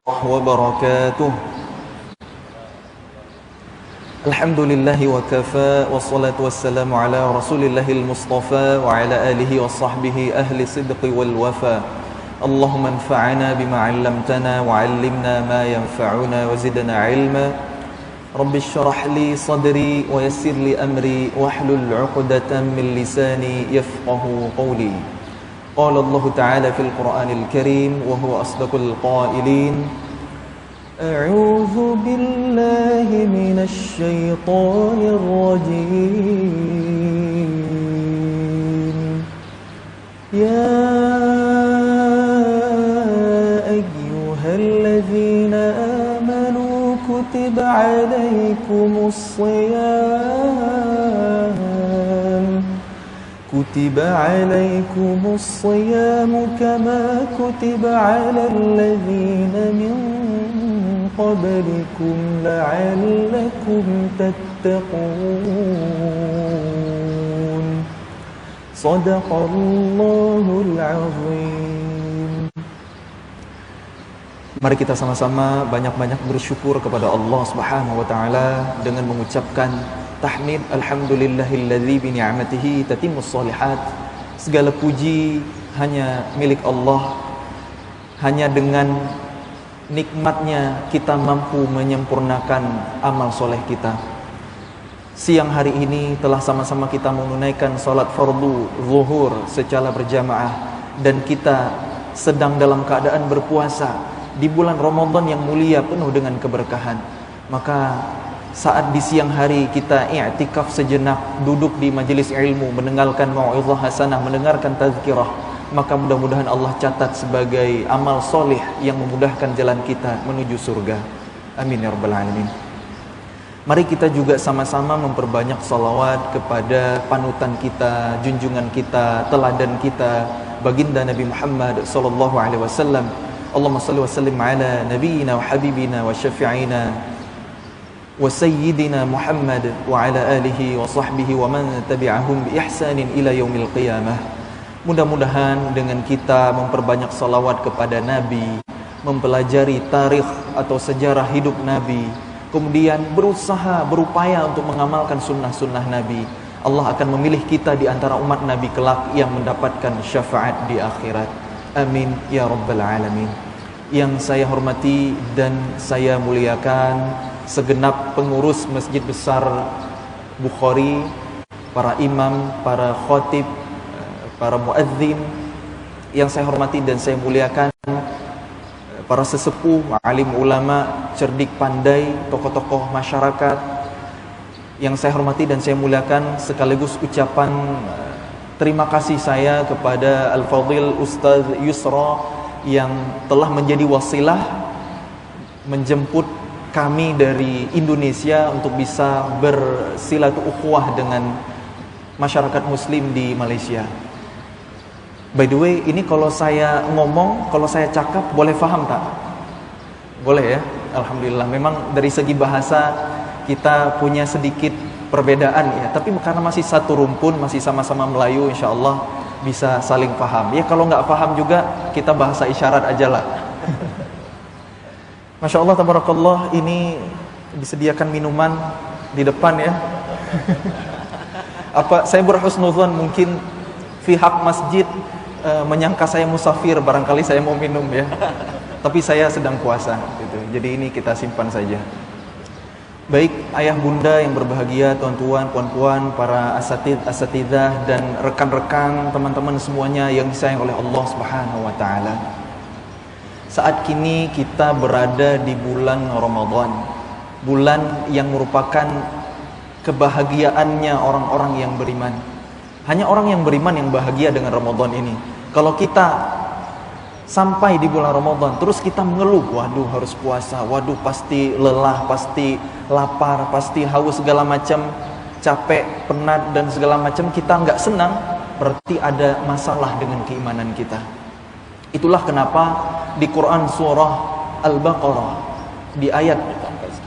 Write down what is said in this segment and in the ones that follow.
وبركاته. الحمد لله وكفى والصلاة والسلام على رسول الله المصطفى وعلى آله وصحبه أهل الصدق والوفاء. اللهم انفعنا بما علمتنا وعلمنا ما ينفعنا وزدنا علما. رب اشرح لي صدري ويسر لي أمري واحلل عقدة من لساني يفقه قولي. قال الله تعالى في القرآن الكريم وهو أصدق القائلين: أعوذ بالله من الشيطان الرجيم. يا أيها الذين آمنوا كتب عليكم الصيام كما كتب على الذين من قبلكم لعلكم تتقون. صدق الله العظيم. Mari kita sama-sama banyak-banyak bersyukur kepada Allah Subhanahu wa taala dengan mengucapkan tahmid alhamdulillahilladzi bi ni'matihi tatimmus shalihat. Segala puji hanya milik Allah. Hanya dengan nikmatnya kita mampu menyempurnakan amal soleh kita. Siang hari ini telah sama-sama kita menunaikan salat fardu zuhur secara berjamaah, dan kita sedang dalam keadaan berpuasa di bulan Ramadan yang mulia penuh dengan keberkahan. Maka saat di siang hari kita i'tikaf sejenak, duduk di majelis ilmu, mendengarkan mau'izah hasanah, mendengarkan tazkirah, maka mudah-mudahan Allah catat sebagai amal soleh yang memudahkan jalan kita menuju surga. Amin ya rabbal alamin. Mari kita juga sama-sama memperbanyak salawat kepada panutan kita, junjungan kita, teladan kita, baginda Nabi Muhammad sallallahu alaihi wasallam. Allahumma shalli wa sallim ala nabiyyina wa habibina wa syafi'ina wa sayyidina Muhammad wa ala alihi wa sahbihi wa man tabi'ahum bi ihsanin ila yaumil qiyamah. Mudah-mudahan dengan kita memperbanyak salawat kepada Nabi, mempelajari tarikh atau sejarah hidup Nabi, kemudian berupaya untuk mengamalkan sunnah-sunnah Nabi, Allah akan memilih kita di antara umat Nabi kelak yang mendapatkan syafaat di akhirat. Amin ya rabbal alamin. Yang saya hormati dan saya muliakan segenap pengurus Masjid Besar Bukhari, para imam, para khatib, para muadzin yang saya hormati dan saya muliakan, para sesepuh, alim ulama, cerdik pandai, tokoh-tokoh masyarakat yang saya hormati dan saya muliakan, sekaligus ucapan terima kasih saya kepada Al-Fadhil Ustaz Yusra yang telah menjadi wasilah menjemput kami dari Indonesia untuk bisa bersilaturahmi dengan masyarakat muslim di Malaysia. By the way, ini kalau saya ngomong, kalau saya cakap, boleh faham tak? Boleh ya? Alhamdulillah. Memang dari segi bahasa kita punya sedikit perbedaan ya, tapi karena masih satu rumpun, masih sama-sama Melayu, insya Allah bisa saling paham. Ya kalau nggak paham juga kita bahasa isyarat aja lah. Masya Allah, tabarakallah, ini disediakan minuman di depan ya. Apa saya berhusnuzan mungkin pihak masjid menyangka saya musafir, barangkali saya mau minum ya. Tapi saya sedang puasa gitu. Jadi ini kita simpan saja. Baik ayah bunda yang berbahagia, tuan-tuan, puan-puan, para asatidzah dan rekan-rekan, teman-teman semuanya yang disayang oleh Allah Subhanahu wa taala. Saat kini kita berada di bulan Ramadan, bulan yang merupakan kebahagiaannya orang-orang yang beriman. Hanya orang yang beriman yang bahagia dengan Ramadan ini. Kalau kita sampai di bulan Ramadan terus kita mengeluh, waduh harus puasa, waduh pasti lelah, pasti lapar, pasti haus segala macam, capek, penat dan segala macam, kita nggak senang, berarti ada masalah dengan keimanan kita. Itulah kenapa di Quran surah Al-Baqarah di ayat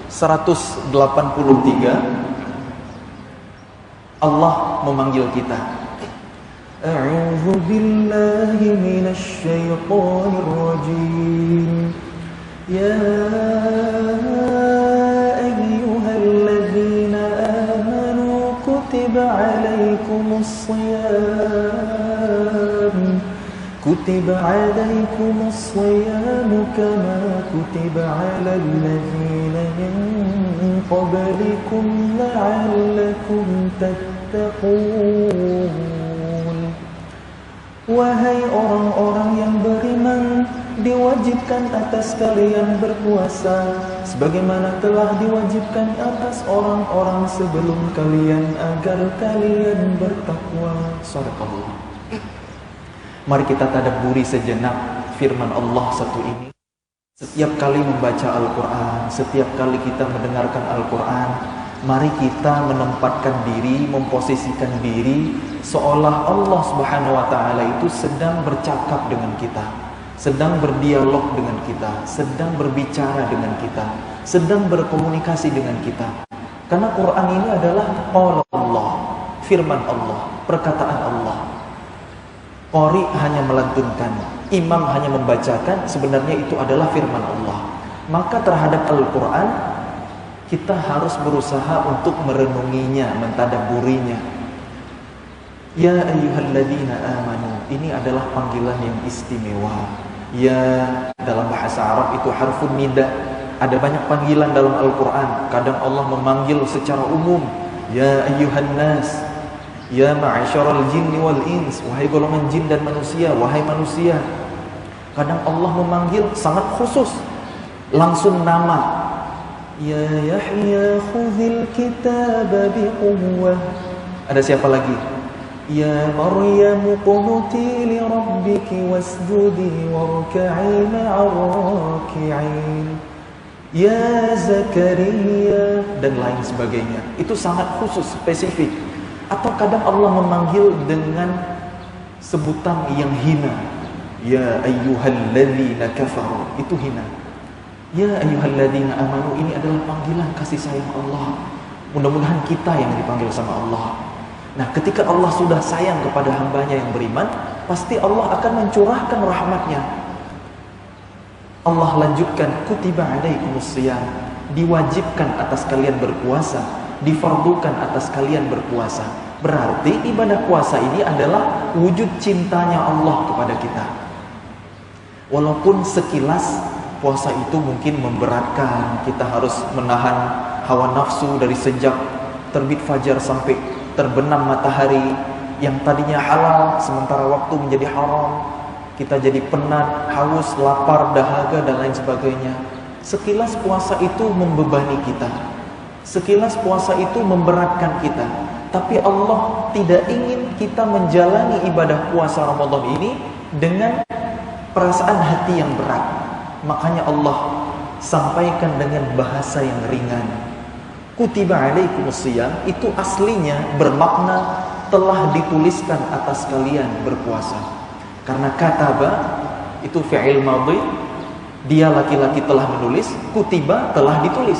183 Allah memanggil kita. A'udzu billahi minasy syaithanir rajim. Ya ayyuhalladzina amanu kutiba alaikumus shiyam كتب عليكم الصيام كما كتب على الذين من قبلكم لعلكم تتقون. Wahai orang-orang yang beriman, diwajibkan atas kalian berpuasa sebagaimana telah diwajibkan atas orang-orang sebelum kalian agar kalian bertakwa. Shadaqallah. Mari kita tadabburi sejenak firman Allah satu ini. Setiap kali membaca Al-Quran, setiap kali kita mendengarkan Al-Quran, mari kita menempatkan diri, memposisikan diri seolah Allah Subhanahu wa Ta'ala itu sedang bercakap dengan kita, sedang berdialog dengan kita, sedang berbicara dengan kita, sedang berkomunikasi dengan kita. Karena Quran ini adalah qaul Allah, firman Allah, perkataan Allah. Qari hanya melantunkan, imam hanya membacakan, sebenarnya itu adalah firman Allah. Maka terhadap Al-Quran kita harus berusaha untuk merenunginya, mentadabburinya. Ya ayyuhalladzina amanu, ini adalah panggilan yang istimewa. Ya, dalam bahasa Arab itu harfun nida. Ada banyak panggilan dalam Al-Quran. Kadang Allah memanggil secara umum, ya ayyuhan nas, ya ma'asyaral jinni wal ins, wahai golongan jin dan manusia, wahai manusia. Kadang Allah memanggil sangat khusus, langsung nama. Ya Yahya khudhil kitaba biquwwah. Ada siapa lagi? Ya Maryam qunuti li rabbiki wasjudi warka'i ma'ar raki'in. Ya Zakaria, dan lain sebagainya. Itu sangat khusus, spesifik. Atau kadang Allah memanggil dengan sebutan yang hina. Ya ayyuhalladzina kafaru, itu hina. Ya ayyuhalladzina amanu, ini adalah panggilan kasih sayang Allah. Mudah-mudahan kita yang dipanggil sama Allah. Nah, ketika Allah sudah sayang kepada hambanya yang beriman, pasti Allah akan mencurahkan rahmatnya. Allah lanjutkan, kutiba alaikumus shiyam, diwajibkan atas kalian berpuasa, difardukan atas kalian berpuasa. Berarti ibadah puasa ini adalah wujud cintanya Allah kepada kita. Walaupun sekilas puasa itu mungkin memberatkan, kita harus menahan hawa nafsu dari sejak terbit fajar sampai terbenam matahari, yang tadinya halal sementara waktu menjadi haram. Kita jadi penat, haus, lapar, dahaga dan lain sebagainya. Sekilas puasa itu membebani kita. Sekilas puasa itu memberatkan kita. Tapi Allah tidak ingin kita menjalani ibadah puasa Ramadan ini dengan perasaan hati yang berat. Makanya Allah sampaikan dengan bahasa yang ringan. Kutiba alaikumus shiyam itu aslinya bermakna telah dituliskan atas kalian berpuasa. Karena kataba itu fi'il madhi, dia laki-laki telah menulis, kutiba telah ditulis.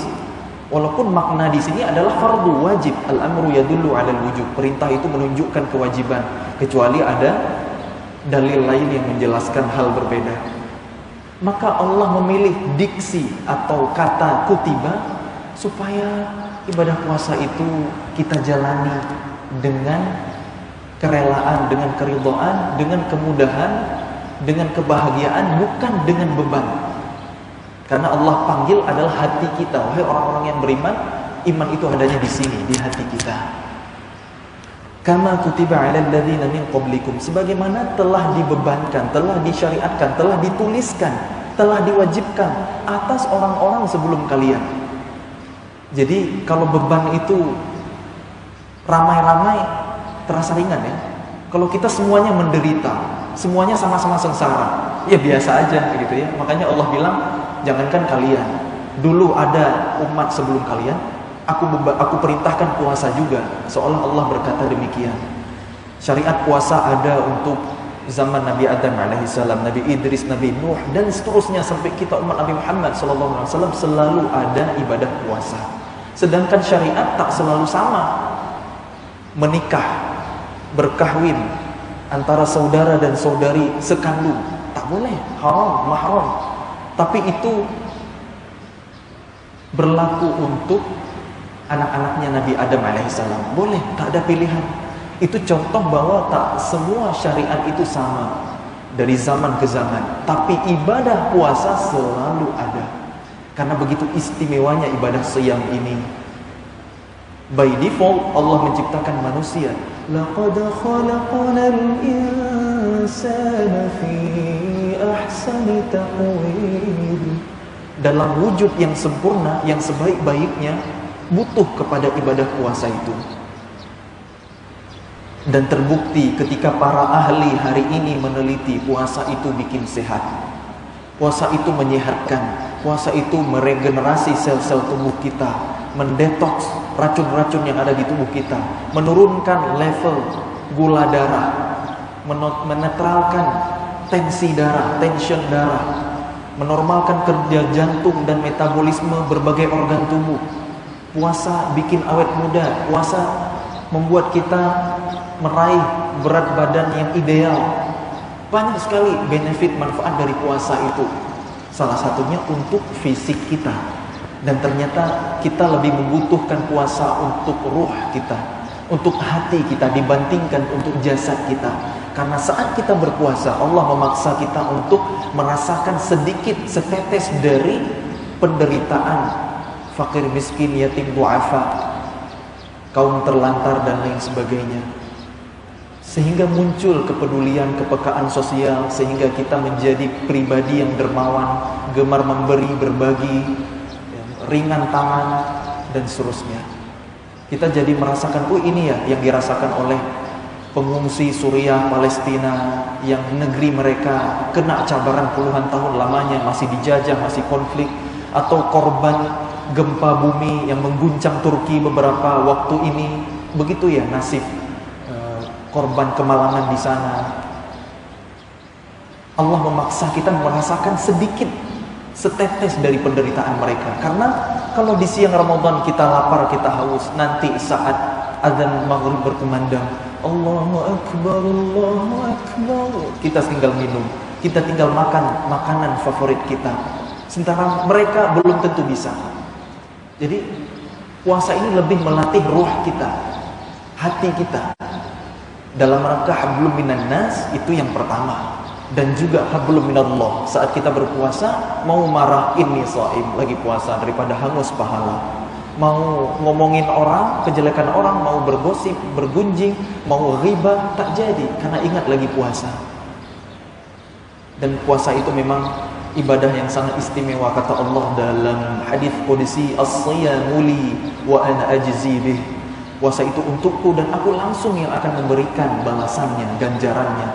Walaupun makna di sini adalah fardu wajib, al-amru yadullu 'alal wujub. Perintah itu menunjukkan kewajiban, kecuali ada dalil lain yang menjelaskan hal berbeda. Maka Allah memilih diksi atau kata kutiba supaya ibadah puasa itu kita jalani dengan kerelaan, dengan keridhaan, dengan kemudahan, dengan kebahagiaan, bukan dengan beban. Karena Allah panggil adalah hati kita. Wahai orang-orang yang beriman, iman itu adanya di sini, di hati kita. Kama kutiba 'alal ladzina min qablikum, sebagaimana telah dibebankan, telah disyariatkan, telah dituliskan, telah diwajibkan atas orang-orang sebelum kalian. Jadi kalau beban itu ramai-ramai terasa ringan ya. Kalau kita semuanya menderita, semuanya sama-sama sengsara, ya biasa aja gitu ya. Makanya Allah bilang, jangankan kalian, dulu ada umat sebelum kalian, aku perintahkan puasa juga, seolah Allah berkata demikian. Syariat puasa ada untuk zaman Nabi Adam alaihissalam, Nabi Idris, Nabi Nuh, dan seterusnya sampai kita umat Nabi Muhammad sallallahu alaihi wasallam selalu ada ibadah puasa. Sedangkan syariat tak selalu sama. Menikah, berkahwin antara saudara dan saudari sekandung tak boleh, haram, mahram. Tapi itu berlaku untuk anak-anaknya Nabi Adam alaihissalam. Boleh, tak ada pilihan. Itu contoh bahwa tak semua syariat itu sama dari zaman ke zaman, tapi ibadah puasa selalu ada. Karena begitu istimewanya ibadah siyam ini. By default Allah menciptakan manusia. Laqad khalaqnal insana fi ahsani taqwim. Dalam wujud yang sempurna, yang sebaik-baiknya, butuh kepada ibadah puasa itu. Dan terbukti ketika para ahli hari ini meneliti, puasa itu bikin sehat. Puasa itu menyehatkan. Puasa itu meregenerasi sel-sel tubuh kita, mendetoks racun-racun yang ada di tubuh kita, menurunkan level gula darah, menetralkan tensi darah, tension darah, menormalkan kerja jantung dan metabolisme berbagai organ tubuh. Puasa bikin awet muda. Puasa membuat kita meraih berat badan yang ideal. Banyak sekali benefit manfaat dari puasa itu. Salah satunya untuk fisik kita. Dan ternyata kita lebih membutuhkan puasa untuk ruh kita, untuk hati kita dibandingkan untuk jasad kita. Karena saat kita berpuasa, Allah memaksa kita untuk merasakan sedikit, setetes dari penderitaan fakir, miskin, yatim, du'afa, kaum terlantar dan lain sebagainya. Sehingga muncul kepedulian, kepekaan sosial, sehingga kita menjadi pribadi yang dermawan, gemar memberi, berbagi, ringan tangan, dan seterusnya. Kita jadi merasakan, ini ya yang dirasakan oleh pengungsi Suriah, Palestina, yang negeri mereka kena cabaran puluhan tahun lamanya, masih dijajah, masih konflik, atau korban gempa bumi yang mengguncang Turki beberapa waktu ini. Begitu ya nasib korban kemalangan di sana. Allah memaksa kita merasakan sedikit, setetes dari penderitaan mereka. Karena kalau di siang Ramadan kita lapar, kita haus, nanti saat azan maghrib berkumandang, Allahu Akbar, Allahu Akbar, kita tinggal minum, kita tinggal makan makanan favorit kita. Sementara mereka belum tentu bisa. Jadi puasa ini lebih melatih ruh kita, hati kita, dalam rangka hablum minan nas, itu yang pertama. Dan juga hablum minallah, saat kita berpuasa mau marah, ini shaim, lagi puasa, daripada hangus pahala. Mau ngomongin orang, kejelekan orang, mau bergosip, bergunjing, mau ghibah, tak jadi, karena ingat lagi puasa. Dan puasa itu memang ibadah yang sangat istimewa. Kata Allah dalam hadis qudsi, as-siyamu li wa ana ajzi bih. Puasa itu untukku dan aku langsung yang akan memberikan balasannya, ganjarannya.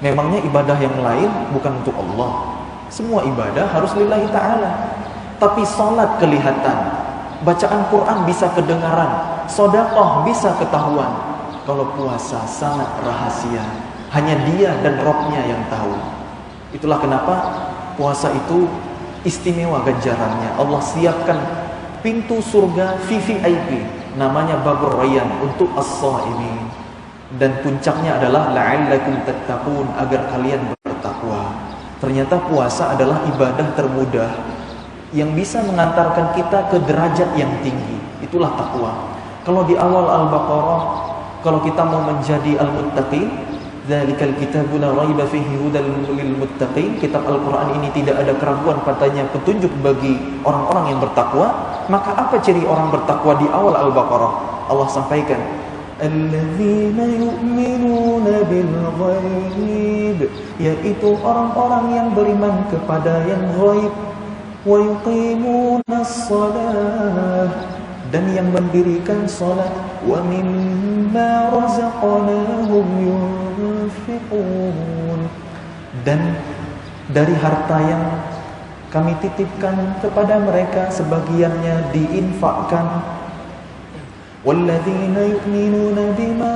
Memangnya ibadah yang lain bukan untuk Allah. Semua ibadah harus lillahi ta'ala. Tapi salat kelihatan, bacaan Quran bisa kedengaran, sedekah bisa ketahuan. Kalau puasa sangat rahasia, hanya dia dan Rabb-nya yang tahu. Itulah kenapa puasa itu istimewa ganjarannya. Allah siapkan pintu surga VVIP, namanya Babur Rayyan, untuk as-shaimin. Dan puncaknya adalah la'allakum tattaqun, agar kalian bertakwa. Ternyata puasa adalah ibadah termudah yang bisa mengantarkan kita ke derajat yang tinggi. Itulah takwa. Kalau di awal Al-Baqarah, kalau kita mau menjadi al-muttaqin, dzalikal kitabu la raiba fihi hudal lil muttaqin, kitab Al-Qur'an ini tidak ada keraguan padanya, petunjuk bagi orang-orang yang bertakwa. Maka apa ciri orang bertakwa di awal Al-Baqarah? Allah sampaikan, alladzina yu'minuna bil ghaib, yaitu orang-orang yang beriman kepada yang ghaib, wa yuqimunas shalah, dan yang mendirikan salat, wa mimma razaqnahum yunfiqun, dan dari harta yang kami titipkan kepada mereka sebagiannya diinfakkan. Walladzina yu'minuna bima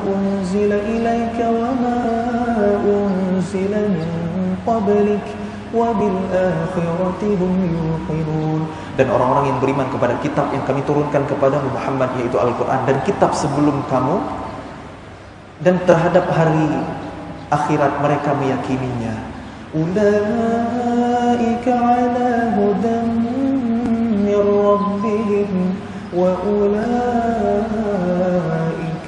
unzila ilaika wa ma unzila min qablik wa bil akhirati hum yuqinun, dan orang-orang yang beriman kepada kitab yang kami turunkan kepada Muhammad, yaitu Al-Quran, dan kitab sebelum kamu, dan terhadap hari akhirat mereka meyakininya. Ulaika ala hudan min من ربهم وأولئك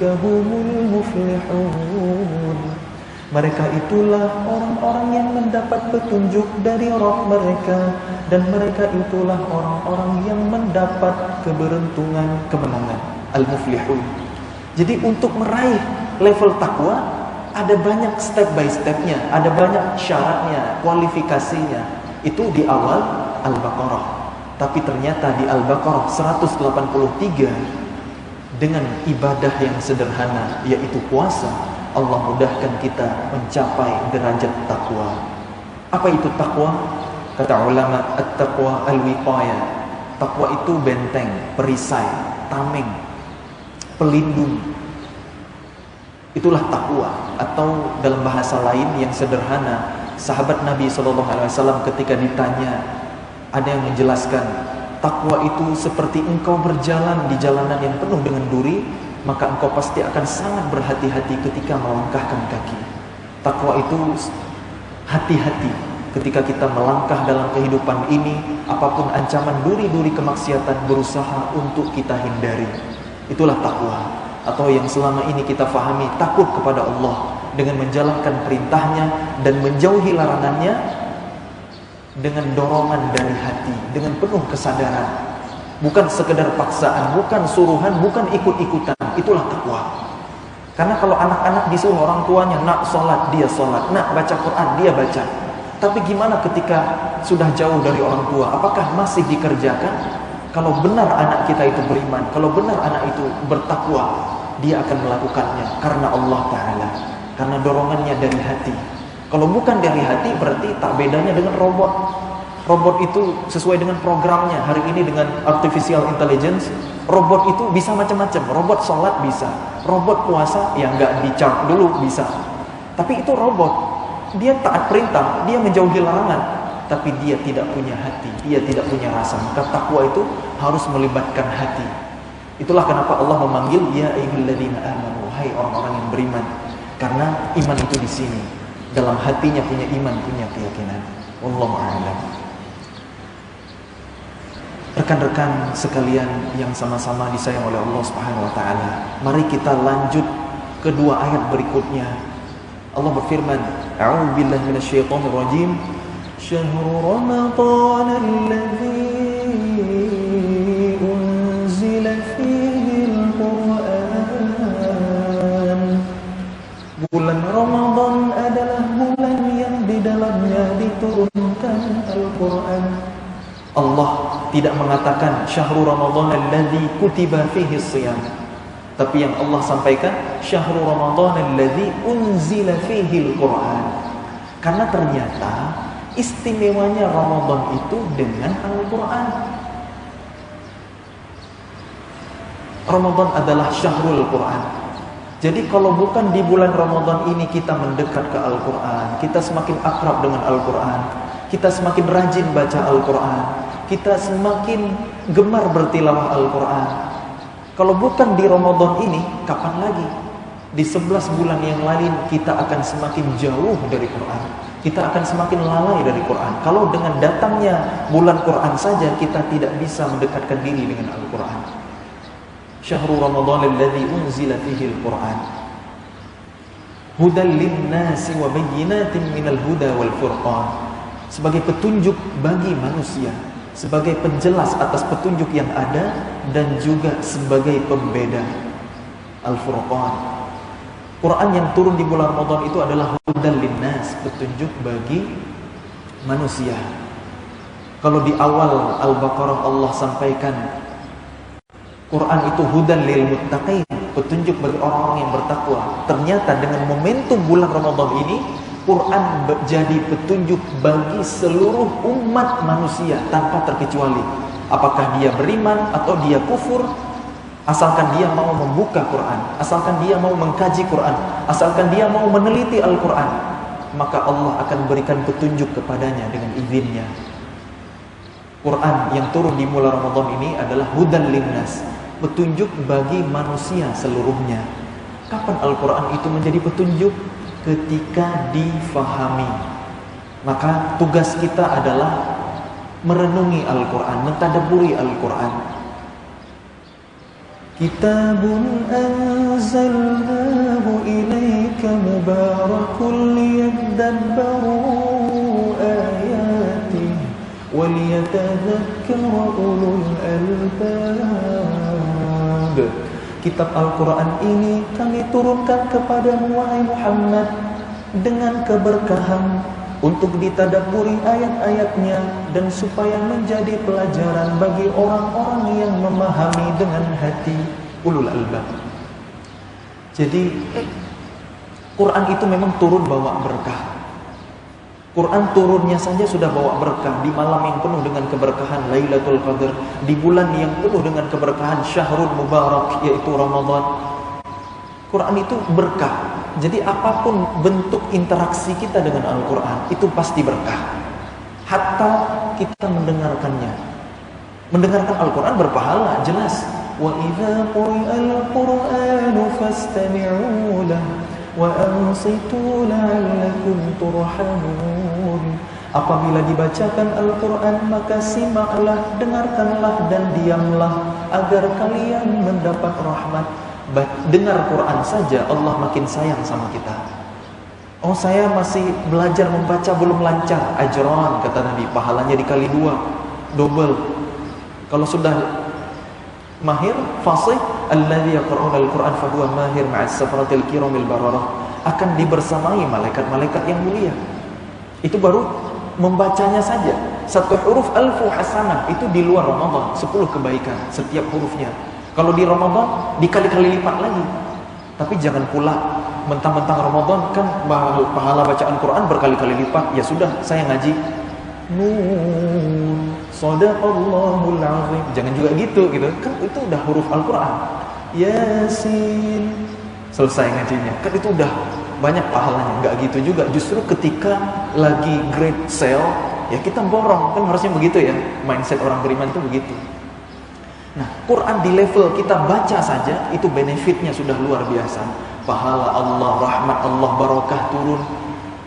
هم المفلحون. Mereka itulah orang-orang yang mendapat petunjuk dari Rabb mereka, dan mereka itulah orang-orang yang mendapat keberuntungan, kemenangan. Al-muflihun. Jadi untuk meraih level takwa ada banyak step by stepnya, ada banyak syaratnya, kualifikasinya. Itu di awal Al-Baqarah. Tapi ternyata di Al-Baqarah 183 dengan ibadah yang sederhana, yaitu puasa, Allah mudahkan kita mencapai derajat takwa. Apa itu takwa? Kata ulama, at-taqwa al-wiqayah. Takwa itu benteng, perisai, tameng, pelindung. Itulah takwa. Atau dalam bahasa lain yang sederhana, sahabat Nabi SAW ketika ditanya, ada yang menjelaskan, takwa itu seperti engkau berjalan di jalanan yang penuh dengan duri, maka engkau pasti akan sangat berhati-hati ketika melangkahkan kaki. Takwa itu hati-hati ketika kita melangkah dalam kehidupan ini, apapun ancaman duri-duri kemaksiatan berusaha untuk kita hindari. Itulah takwa. Atau yang selama ini kita fahami, takut kepada Allah dengan menjalankan perintahnya dan menjauhi larangannya dengan dorongan dari hati, dengan penuh kesadaran. Bukan sekedar paksaan, bukan suruhan, bukan ikut-ikutan. Itulah takwa. Karena kalau anak-anak disuruh orang tuanya, nak sholat, dia sholat, nak baca Quran, dia baca. Tapi gimana ketika sudah jauh dari orang tua? Apakah masih dikerjakan? Kalau benar anak kita itu beriman, kalau benar anak itu bertakwa, dia akan melakukannya karena Allah Ta'ala, karena dorongannya dari hati. Kalau bukan dari hati, berarti tak bedanya dengan robot. Robot itu sesuai dengan programnya. Hari ini dengan artificial intelligence, robot itu bisa macam-macam. Robot sholat bisa, robot puasa yang nggak di-charge dulu bisa. Tapi itu robot, dia taat perintah, dia menjauhi larangan, tapi dia tidak punya hati, dia tidak punya rasa. Maka takwa itu harus melibatkan hati. Itulah kenapa Allah memanggil ya ayyuhalladzina amanu, hai orang-orang yang beriman. Karena iman itu di sini, dalam hatinya punya iman, punya keyakinan. Wallahu a'lam. Rekan-rekan sekalian yang sama-sama disayang oleh Allah Subhanahu wa taala, mari kita lanjut kedua ayat berikutnya. Allah berfirman, A'udzu billahi minasyaitonir rajim. Syahrul Ramadan alladzi unzila fihi al-Qur'an. Bulan Ramadan adalah bulan yang di dalamnya diturunkan Al-Qur'an. Allah tidak mengatakan syahrul Ramadan alladzi kutiba fihi shiyam, tapi yang Allah sampaikan syahrul Ramadan alladzi unzila fihi al-Qur'an. Karena ternyata istimewanya Ramadan itu dengan Al-Qur'an. Ramadan adalah syahrul Qur'an. Jadi kalau bukan di bulan Ramadan ini kita mendekat ke Al-Qur'an, kita semakin akrab dengan Al-Qur'an, kita semakin rajin baca Al-Qur'an, kita semakin gemar bertilawah Al-Qur'an. Kalau bukan di Ramadan ini, kapan lagi? Di 11 bulan yang lain kita akan semakin jauh dari Quran. Kita akan semakin lalai dari Quran. Kalau dengan datangnya bulan Quran saja kita tidak bisa mendekatkan diri dengan Al-Qur'an. Syahrul Ramadan alladzi unzila fihi al-Qur'an hudan lin-nasi wa bayyinatin minal huda wal furqan. Sebagai petunjuk bagi manusia, sebagai penjelas atas petunjuk yang ada, dan juga sebagai pembeda. Al-Furqan. Quran yang turun di bulan Ramadan itu adalah hudan linnas, petunjuk bagi manusia. Kalau di awal Al-Baqarah Allah sampaikan Quran itu hudan lil muttaqin, petunjuk bagi orang-orang yang bertakwa. Ternyata dengan momentum bulan Ramadan ini, Quran menjadi petunjuk bagi seluruh umat manusia tanpa terkecuali. Apakah dia beriman atau dia kufur, asalkan dia mau membuka Quran, asalkan dia mau mengkaji Quran, asalkan dia mau meneliti Al-Quran, maka Allah akan berikan petunjuk kepadanya dengan izinnya. Quran yang turun di bulan Ramadan ini adalah hudan linnas, petunjuk bagi manusia seluruhnya. Kapan Al-Quran itu menjadi petunjuk? Ketika difahami. Maka tugas kita adalah merenungi Al-Quran, mentadabburi Al-Quran. Kitabun anzalnahu ilaika mubarakun liyadabbaru ayatih waliyatadhakkara ulul albab. Kitab Al-Quran ini kami turunkan kepadamu wahai Muhammad dengan keberkahan untuk ditadabburi ayat-ayatnya dan supaya menjadi pelajaran bagi orang-orang yang memahami dengan hati, ulul albab. Jadi Quran itu memang turun bawa berkah. Quran turunnya saja sudah bawa berkah di malam yang penuh dengan keberkahan Lailatul Qadar, di bulan yang penuh dengan keberkahan Syahrul Mubarak, yaitu Ramadan. Quran itu berkah. Jadi apapun bentuk interaksi kita dengan Al-Quran itu pasti berkah. Hatta kita mendengarkannya. Mendengarkan Al-Quran berpahala, jelas. Wa idza quri'al Qur'anu fastami'u lahu wa ansitu la'allakum turhamun. Apabila dibacakan Al-Quran maka simaklah, dengarkanlah dan diamlah agar kalian mendapat rahmat. Dengar Quran saja Allah makin sayang sama kita. Oh, saya masih belajar membaca belum lancar, ajran kata Nabi, pahalanya dikali 2, double. Kalau sudah mahir, fasih, alladzi yaqra'una al-Qur'an fa huwa mahir ma'as safaratil kiramil bararah, akan dibersamai malaikat-malaikat yang mulia. Itu baru membacanya saja. Satu huruf alfu hasanah, itu di luar Ramadan, 10 kebaikan setiap hurufnya. Kalau di Ramadan dikali-kali lipat lagi. Tapi jangan pula mentang-mentang Ramadan kan pahala bacaan Quran berkali-kali lipat, ya sudah saya ngaji Nun Sadaqallahul Azim, jangan juga gitu kan, itu udah huruf Al-Quran. Yasin, selesai ngajinya, kan itu udah banyak pahalanya. Enggak gitu juga, justru ketika lagi great sale ya kita borong, kan harusnya begitu ya, mindset orang beriman itu begitu. Nah, Quran di level kita baca saja itu benefitnya sudah luar biasa. Pahala Allah, rahmat Allah, barakah turun.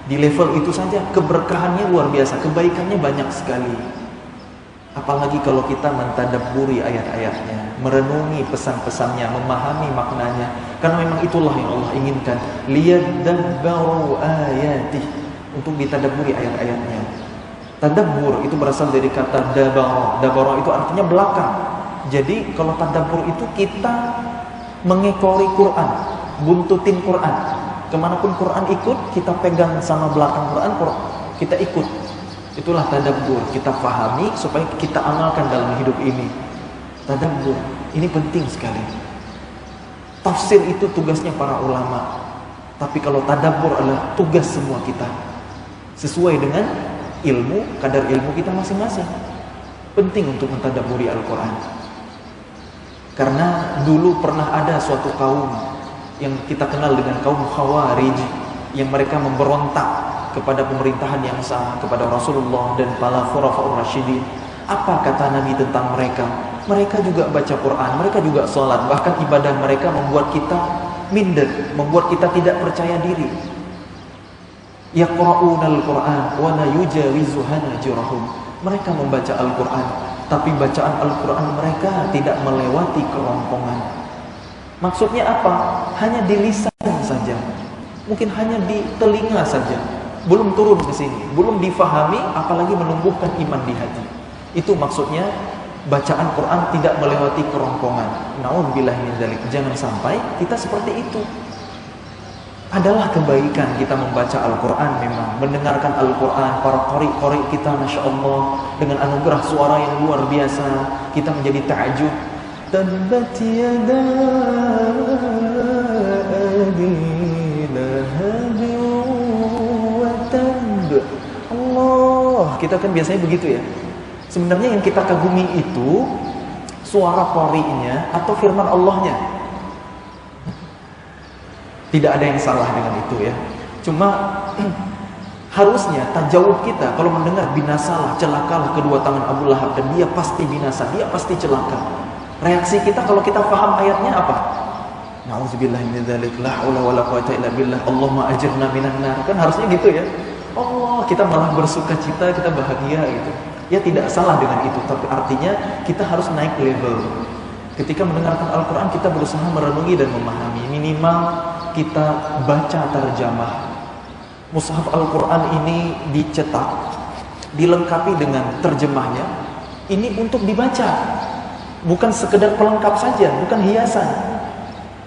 Di level itu saja keberkahannya luar biasa, kebaikannya banyak sekali. Apalagi kalau kita mentadabburi ayat-ayatnya, merenungi pesan-pesannya, memahami maknanya. Karena memang itulah yang Allah inginkan. Liyadabbaru ayatih, untuk ditadabburi ayat-ayatnya. Tadabbur itu berasal dari kata dabara. Dabara itu artinya belakang. Jadi kalau tadabbur itu kita mengekori Quran, buntutin Quran. Kemanapun Quran ikut, kita pegang sama belakang Quran, kita ikut. Itulah tadabbur, kita fahami supaya kita amalkan dalam hidup ini. Tadabbur, ini penting sekali. Tafsir itu tugasnya para ulama. Tapi kalau tadabbur adalah tugas semua kita. Sesuai dengan ilmu, kadar ilmu kita masing-masing. Penting untuk mentadabburi Al-Quran. Karena dulu pernah ada suatu kaum yang kita kenal dengan kaum Khawarij, yang mereka memberontak kepada pemerintahan yang sah, kepada Rasulullah dan para khulafaur rasyidin. Apa kata Nabi tentang mereka? Mereka juga baca Quran, mereka juga sholat, bahkan ibadah mereka membuat kita minder, membuat kita tidak percaya diri. Yaqra'unal Qur'an wa la yujawizu hanajirahum. Mereka membaca Al-Quran, tapi bacaan Al-Quran mereka tidak melewati kerongkongan. Maksudnya apa? Hanya di lisan saja, mungkin hanya di telinga saja, belum turun ke sini, belum difahami, apalagi menumbuhkan iman di hati. Itu maksudnya bacaan Quran tidak melewati kerongkongan. Na'udzubillah min dzalik. Jangan sampai kita seperti itu. Adalah kebaikan kita membaca Al-Quran, memang mendengarkan Al-Quran, para qori kita, Masya Allah, dengan anugerah suara yang luar biasa, kita menjadi ta'ajub. Tabbat yada abi lahabin wa tab. Allah, kita kan biasanya begitu ya. Sebenarnya yang kita kagumi itu suara qori'nya atau firman Allahnya. Tidak ada yang salah dengan itu ya. Cuma harusnya tajawuf kita kalau mendengar binasalah, celakalah kedua tangan Abu Lahab, dan dia pasti binasa, dia pasti celaka. Reaksi kita kalau kita paham ayatnya apa? Na'udzubillahi min dzalik, la haula wala quwata illa billah, Allahumma ajirna minan nar. Kan harusnya gitu ya. Allah, kita malah bersuka cita, kita bahagia gitu. Ya tidak salah dengan itu, tapi artinya kita harus naik level. Ketika mendengarkan Al-Quran kita berusaha merenungi dan memahami. Minimal kita baca terjemah. Mushaf Al-Quran ini dicetak, dilengkapi dengan terjemahnya. Ini untuk dibaca, bukan sekedar pelengkap saja, bukan hiasan.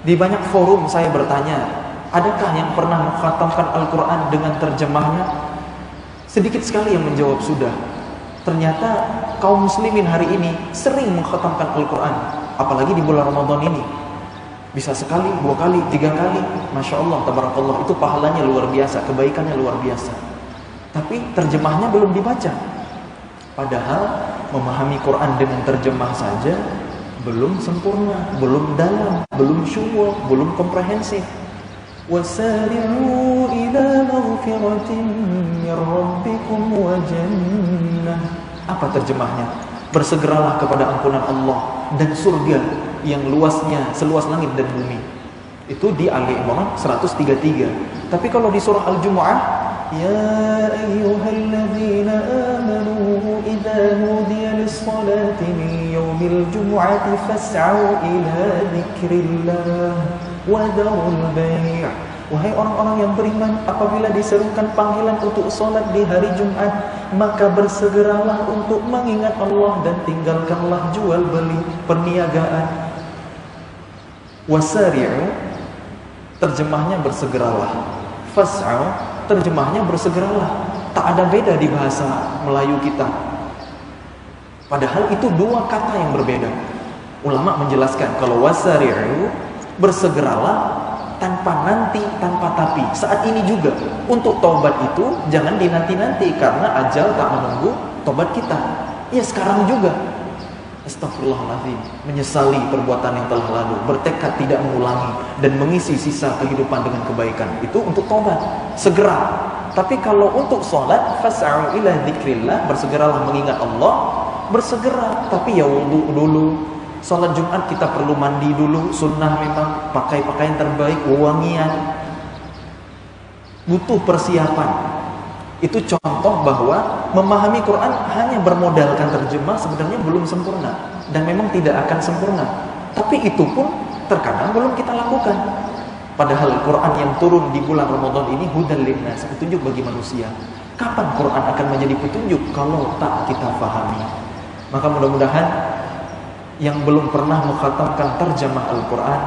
Di banyak forum saya bertanya, adakah yang pernah mengkhatamkan Al-Quran dengan terjemahnya? Sedikit sekali yang menjawab sudah. Ternyata kaum muslimin hari ini sering mengkhatamkan Al-Quran, apalagi di bulan Ramadan ini. Bisa sekali, 2 kali, 3 kali. Masya Allah, tabarakallah, itu pahalanya luar biasa, kebaikannya luar biasa. Tapi terjemahnya belum dibaca. Padahal memahami Quran dengan terjemah saja belum sempurna, belum dalam, belum syuwur, belum komprehensif. Wasari'u ila maghfiratin min rabbikum wa jannah. Apa terjemahnya? Bersegeralah kepada ampunan Allah dan surga yang luasnya seluas langit dan bumi. Itu di Ali Imran 133. Tapi kalau di surah Al-Jumu'ah, ya ayyuhalladzina amanu idza nudiya lis-salati min yaumil jumu'ati fas'au ila dzikrillah wa dharul bai'. Wahai orang-orang yang beriman, apabila diserukan panggilan untuk salat di hari Jumat, maka bersegeralah untuk mengingat Allah dan tinggalkanlah jual beli, perniagaan. Wasari'u terjemahnya bersegeralah. Fas'au terjemahnya bersegeralah. Tak ada beda di bahasa Melayu kita. Padahal itu 2 kata yang berbeda. Ulama menjelaskan kalau wasari'u bersegeralah tanpa nanti, tanpa tapi. Saat ini juga untuk taubat itu jangan dinanti-nanti, karena ajal tak menunggu taubat kita. Ya sekarang juga. Astagfirullahaladzim, menyesali perbuatan yang telah lalu, bertekad tidak mengulangi dan mengisi sisa kehidupan dengan kebaikan. Itu untuk taubat, segera. Tapi kalau untuk sholat, fas'au ila dzikrillah, bersegeralah mengingat Allah, bersegera. Tapi ya wudu dulu. Sholat Jumat kita perlu mandi dulu, sunnah memang, pakai pakaian terbaik, wangian, butuh persiapan. Itu contoh bahwa memahami Quran hanya bermodalkan terjemah sebenarnya belum sempurna, dan memang tidak akan sempurna. Tapi itu pun terkadang belum kita lakukan. Padahal Quran yang turun di bulan Ramadan ini hudal linnas, petunjuk bagi manusia. Kapan Quran akan menjadi petunjuk kalau tak kita fahami? Maka mudah-mudahan yang belum pernah mengkhatamkan terjemah Al-Quran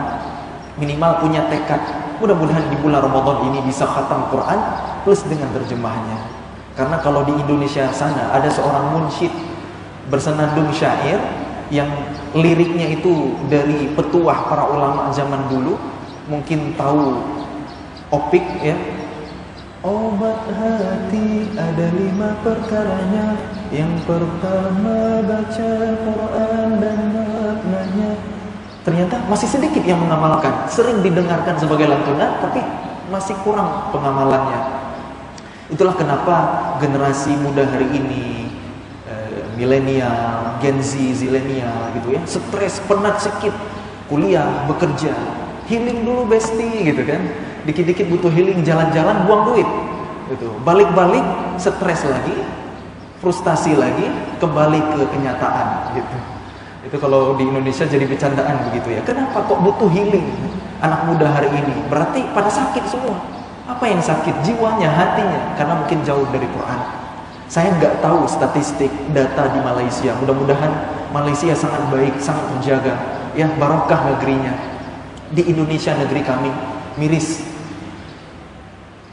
minimal punya tekad. Mudah-mudahan di bulan Ramadan ini bisa khatam Quran plus dengan terjemahnya. Karena kalau di Indonesia sana ada seorang munsyid bersenandung syair yang liriknya itu dari petuah para ulama zaman dulu. Mungkin tahu Opik ya. Obat hati ada 5 perkaranya. Yang pertama baca Quran dan maknanya. Ternyata masih sedikit yang mengamalkan. Sering didengarkan sebagai lantunan, tapi masih kurang pengamalannya. Itulah kenapa generasi muda hari ini, milenial, Gen Z, zilenial gitu ya, stres, penat, sakit, kuliah, bekerja, healing dulu bestie gitu kan. Dikit-dikit butuh healing, jalan-jalan, buang duit gitu. Balik-balik stres lagi, frustasi lagi, kembali ke kenyataan gitu. Itu kalau di Indonesia jadi bercandaan begitu ya. Kenapa kok butuh healing anak muda hari ini? Berarti pada sakit semua. Apa yang sakit? Jiwanya, hatinya, karena mungkin jauh dari Quran. Saya nggak tahu statistik data di Malaysia. Mudah-mudahan Malaysia sangat baik, sangat menjaga ya, barokah negerinya. Di Indonesia, negeri kami miris.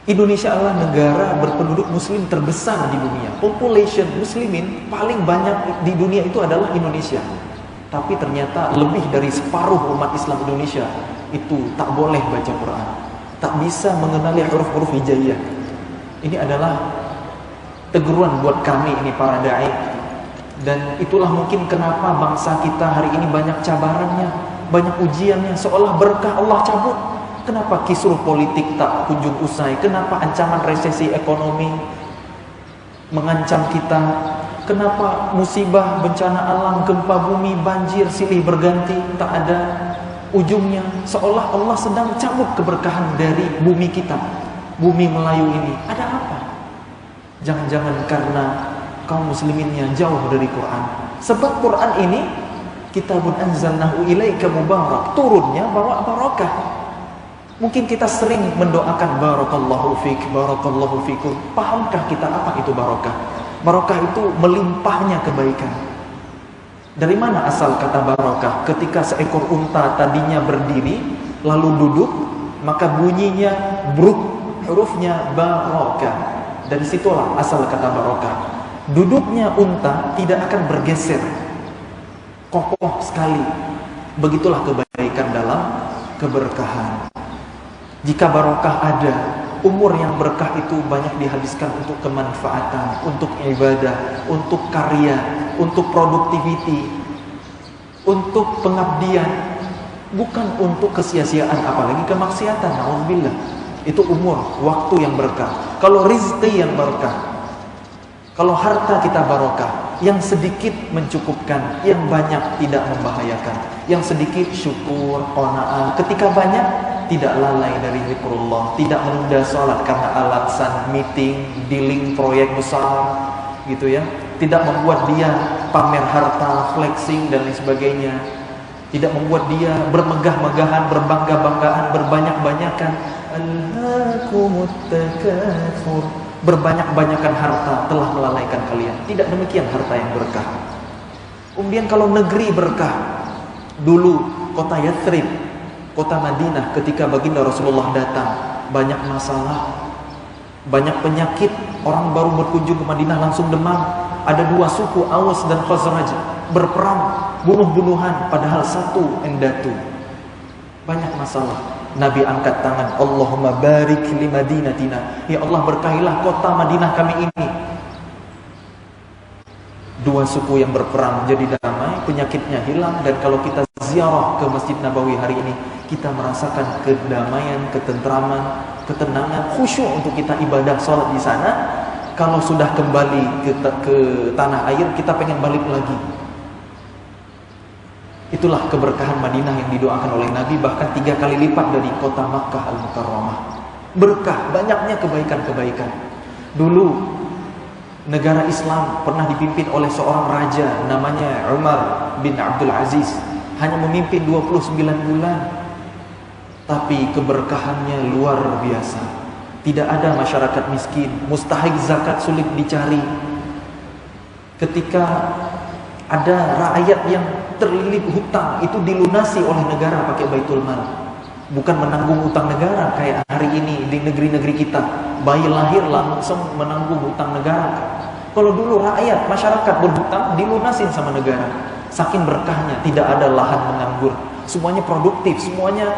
Indonesia adalah negara berpenduduk muslim terbesar di dunia. Population muslimin paling banyak di dunia itu adalah Indonesia. Tapi ternyata lebih dari separuh umat Islam Indonesia itu tak boleh baca Quran, tak bisa mengenali huruf-huruf hijaiyah. Ini adalah teguran buat kami ini para dai. Dan itulah mungkin kenapa bangsa kita hari ini banyak cabarannya, banyak ujiannya, seolah berkah Allah cabut. Kenapa kisruh politik tak kunjung usai? Kenapa ancaman resesi ekonomi mengancam kita? Kenapa musibah, bencana alam, gempa bumi, banjir, silih berganti tak ada ujungnya? Seolah Allah sedang cabut keberkahan dari bumi kita, bumi Melayu ini. Ada apa? Jangan-jangan karena kaum musliminnya jauh dari Quran. Sebab Quran ini kitabun anzalnahu ilaika mubarak, turunnya bawa barakah. Mungkin kita sering mendoakan barakallahu fik, barakallahu fikum. Pahamkah kita apa itu barakah? Barakah itu melimpahnya kebaikan. Dari mana asal kata barakah? Ketika seekor unta tadinya berdiri lalu duduk, maka bunyinya bruk, hurufnya barakah. Dari situlah asal kata barakah. Duduknya unta tidak akan bergeser, kokoh sekali. Begitulah kebaikan dalam keberkahan. Jika barokah ada, umur yang berkah itu banyak dihabiskan untuk kemanfaatan, untuk ibadah, untuk karya, untuk produktiviti, untuk pengabdian, bukan untuk kesia-siaan, apalagi kemaksiatan. Nauzubillah. Itu umur, waktu yang berkah. Kalau rizki yang berkah, kalau harta kita barokah, yang sedikit mencukupkan, yang banyak tidak membahayakan. Yang sedikit syukur, qanaah. Ketika banyak, tidak lalai dari zikrullah, tidak menunda sholat karena alasan meeting, dealing proyek besar, gitu ya. Tidak membuat dia pamer harta, flexing dan lain sebagainya. Tidak membuat dia bermegah-megahan, berbangga-banggaan, berbanyak-banyakan. Alhaakumut takatsur. Berbanyak-banyakan harta telah melalaikan kalian. Tidak demikian harta yang berkah. Kemudian kalau negeri berkah, dulu kota Yathrib, kota Madinah, ketika baginda Rasulullah datang, banyak masalah, banyak penyakit. Orang baru berkunjung ke Madinah langsung demam. Ada dua suku, Aus dan Khazraj, berperang, bunuh-bunuhan, padahal satu endatu. Banyak masalah. Nabi angkat tangan, Allahumma barik li madinatina. Ya Allah, berkahilah kota Madinah kami ini. Dua suku yang berperang jadi damai, penyakitnya hilang. Dan kalau kita ziarah ke Masjid Nabawi hari ini, kita merasakan kedamaian, ketentraman, ketenangan, khusyuk untuk kita ibadah sholat di sana. Kalau sudah kembali ke tanah air, kita pengen balik lagi. Itulah keberkahan Madinah yang didoakan oleh Nabi, bahkan 3 kali lipat dari kota Makkah Al-Mukarramah. Berkah, banyaknya kebaikan-kebaikan. Dulu negara Islam pernah dipimpin oleh seorang raja namanya Umar bin Abdul Aziz. Hanya memimpin 29 bulan, tapi keberkahannya luar biasa. Tidak ada masyarakat miskin, mustahik zakat sulit dicari. Ketika ada rakyat yang terlilit hutang, itu dilunasi oleh negara pakai baitul mal. Bukan menanggung hutang negara kayak hari ini di negeri-negeri kita. Bayi lahir langsung menanggung hutang negara. Kalau dulu rakyat, masyarakat berhutang, dilunasin sama negara. Saking berkahnya, tidak ada lahan menganggur. Semuanya produktif, semuanya